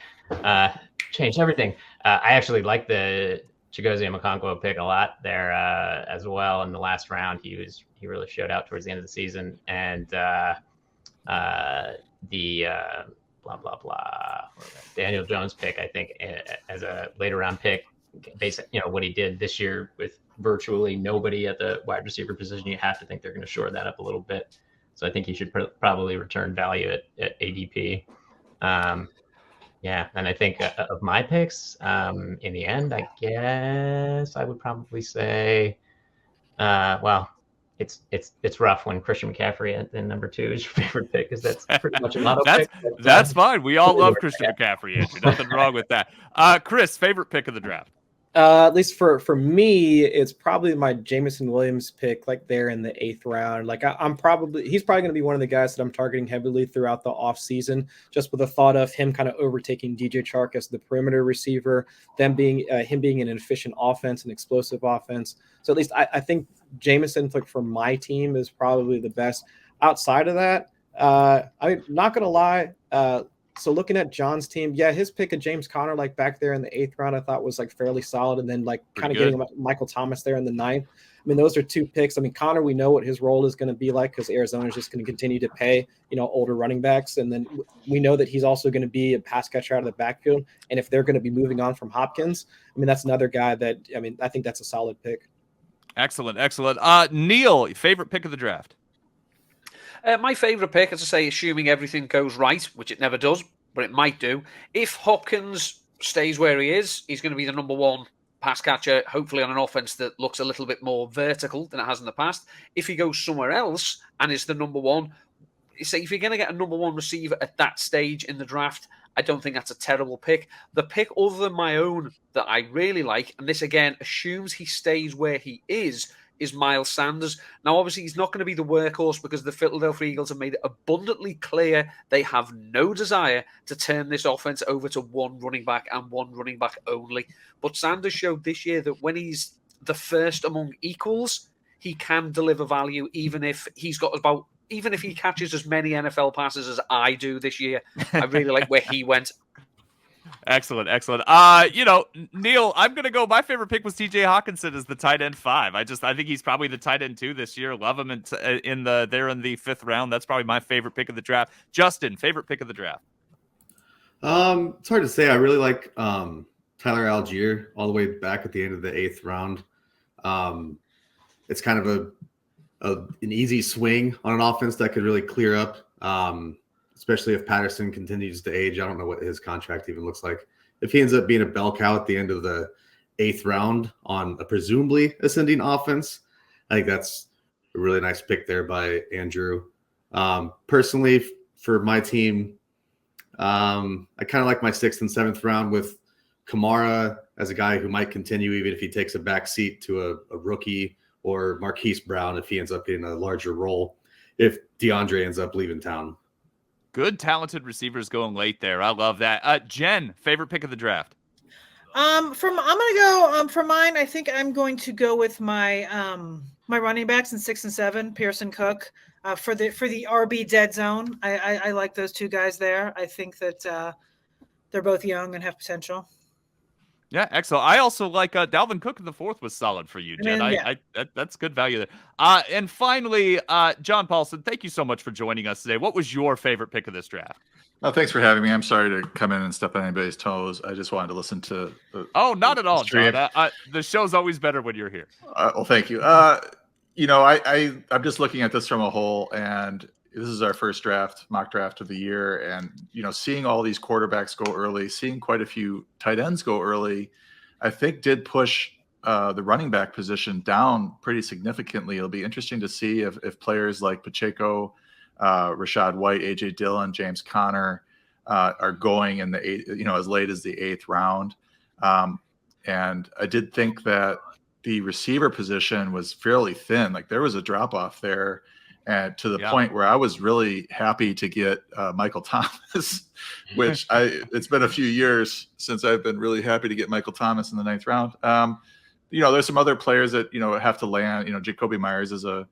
[SPEAKER 7] Changed everything. I actually like the Chigozie Okonkwo pick a lot there as well. In the last round, he really showed out towards the end of the season, and the blah blah blah Daniel Jones pick, I think, as a later round pick, based what he did this year with virtually nobody at the wide receiver position, you have to think they're going to shore that up a little bit. So I think he should probably return value at ADP. And I think of my picks, in the end, I guess I would probably say, it's rough when Christian McCaffrey at number 2 is your favorite pick, because that's pretty much a lot of pick.
[SPEAKER 1] That's fine. We all love Christian McCaffrey, Andrew. Nothing wrong with that. Chris, favorite pick of the draft?
[SPEAKER 2] At least for me, it's probably my Jameson Williams pick, there in the 8th round. He's probably going to be one of the guys that I'm targeting heavily throughout the offseason, just with the thought of him kind of overtaking DJ Chark as the perimeter receiver, him being an efficient offense, an explosive offense. So at least I think Jameson, for my team, is probably the best. Outside of that, I'm not going to lie. So looking at John's team, his pick of James Conner, back there in the 8th round, I thought was fairly solid. And then kind of getting Michael Thomas there in the 9th. I mean, those are 2 picks. I mean, Connor, we know what his role is going to be like because Arizona is just going to continue to pay, older running backs. And then we know that he's also going to be a pass catcher out of the backfield. And if they're going to be moving on from Hopkins, I mean, that's another guy that, I think that's a solid pick.
[SPEAKER 1] Excellent. Neil, favorite pick of the draft?
[SPEAKER 6] My favorite pick, as I say, assuming everything goes right, which it never does, but it might do. If Hopkins stays where he is, he's going to be the number 1 pass catcher, hopefully on an offense that looks a little bit more vertical than it has in the past. If he goes somewhere else and is the number 1, say if you're going to get a number 1 receiver at that stage in the draft, I don't think that's a terrible pick. The pick other than my own that I really like, and this again assumes he stays where he is Miles Sanders. Now, obviously, he's not going to be the workhorse because the Philadelphia Eagles have made it abundantly clear they have no desire to turn this offense over to 1 running back and 1 running back only. But Sanders showed this year that when he's the first among equals, he can deliver value even if he catches as many NFL passes as I do this year. I really like where he went.
[SPEAKER 1] Excellent. Neil, I'm going to go. My favorite pick was TJ Hockenson as the tight end 5. I think he's probably the tight end 2 this year. Love him in the 5th round. That's probably my favorite pick of the draft. Justin, favorite pick of the draft?
[SPEAKER 5] It's hard to say. I really like Tyler Algier all the way back at the end of the 8th round. It's kind of an easy swing on an offense that could really clear up. Especially if Patterson continues to age. I don't know what his contract even looks like. If he ends up being a bell cow at the end of the 8th round on a presumably ascending offense, I think that's a really nice pick there by Andrew. Personally, for my team, I kind of like my 6th and 7th round with Kamara as a guy who might continue even if he takes a back seat to a rookie, or Marquise Brown if he ends up getting a larger role if DeAndre ends up leaving town.
[SPEAKER 1] Good, talented receivers going late there. I love that. Jen, favorite pick of the draft?
[SPEAKER 4] I'm gonna go for mine. I think I'm going to go with my my running backs in 6 and 7, Pearson, Cook, for the RB dead zone. I like those 2 guys there. I think that they're both young and have potential.
[SPEAKER 1] Yeah, excellent. I also like Dalvin Cook in the 4th was solid for you, Jen. That's good value there. And finally, John Paulson, thank you so much for joining us today. What was your favorite pick of this draft?
[SPEAKER 8] Oh, thanks for having me. I'm sorry to come in and step on anybody's toes. I just wanted to listen to
[SPEAKER 1] not at all, John. The show's always better when you're here.
[SPEAKER 8] Well, thank you. I'm just looking at this from a whole, and this is our first mock draft of the year. And, seeing all these quarterbacks go early, seeing quite a few tight ends go early, I think did push the running back position down pretty significantly. It'll be interesting to see if players like Pacheco, Rashad White, AJ Dillon, James Conner are going in the 8th, as late as the 8th round. And I did think that the receiver position was fairly thin. Like there was a drop off there. And to the point where I was really happy to get Michael Thomas, which it's been a few years since I've been really happy to get Michael Thomas in the 9th round. There's some other players that, have to land. Jacoby Myers is a,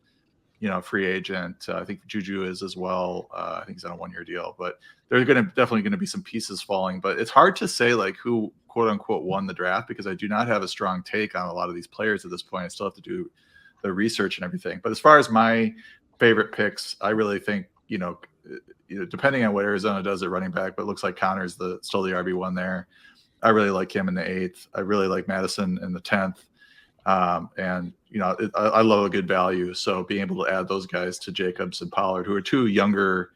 [SPEAKER 8] free agent. I think Juju is as well. I think he's on a 1-year deal, but there's definitely going to be some pieces falling. But it's hard to say like who, quote unquote, won the draft because I do not have a strong take on a lot of these players at this point. I still have to do the research and everything. But as far as my favorite picks, I really think, depending on what Arizona does at running back, but it looks like Connor's still the RB1 there. I really like him in the 8th. I really like Madison in the 10th. I love a good value. So being able to add those guys to Jacobs and Pollard, who are 2 younger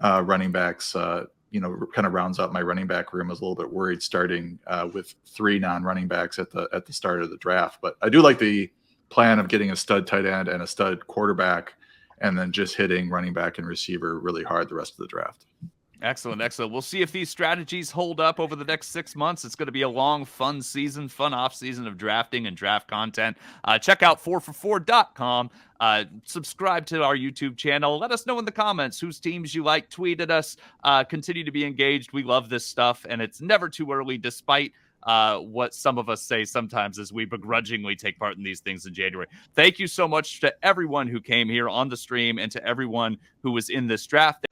[SPEAKER 8] running backs, kind of rounds out my running back room. I was a little bit worried starting with 3 non-running backs at the start of the draft. But I do like the plan of getting a stud tight end and a stud quarterback, and then just hitting running back and receiver really hard the rest of the draft.
[SPEAKER 1] Excellent. We'll see if these strategies hold up over the next 6 months. It's going to be a long, fun off season of drafting and draft content. Check out 4for4.com. Subscribe to our YouTube channel. Let us know in the comments whose teams you like. Tweet at us. Continue to be engaged. We love this stuff, and it's never too early, despite what some of us say sometimes as we begrudgingly take part in these things in January. Thank you so much to everyone who came here on the stream and to everyone who was in this draft.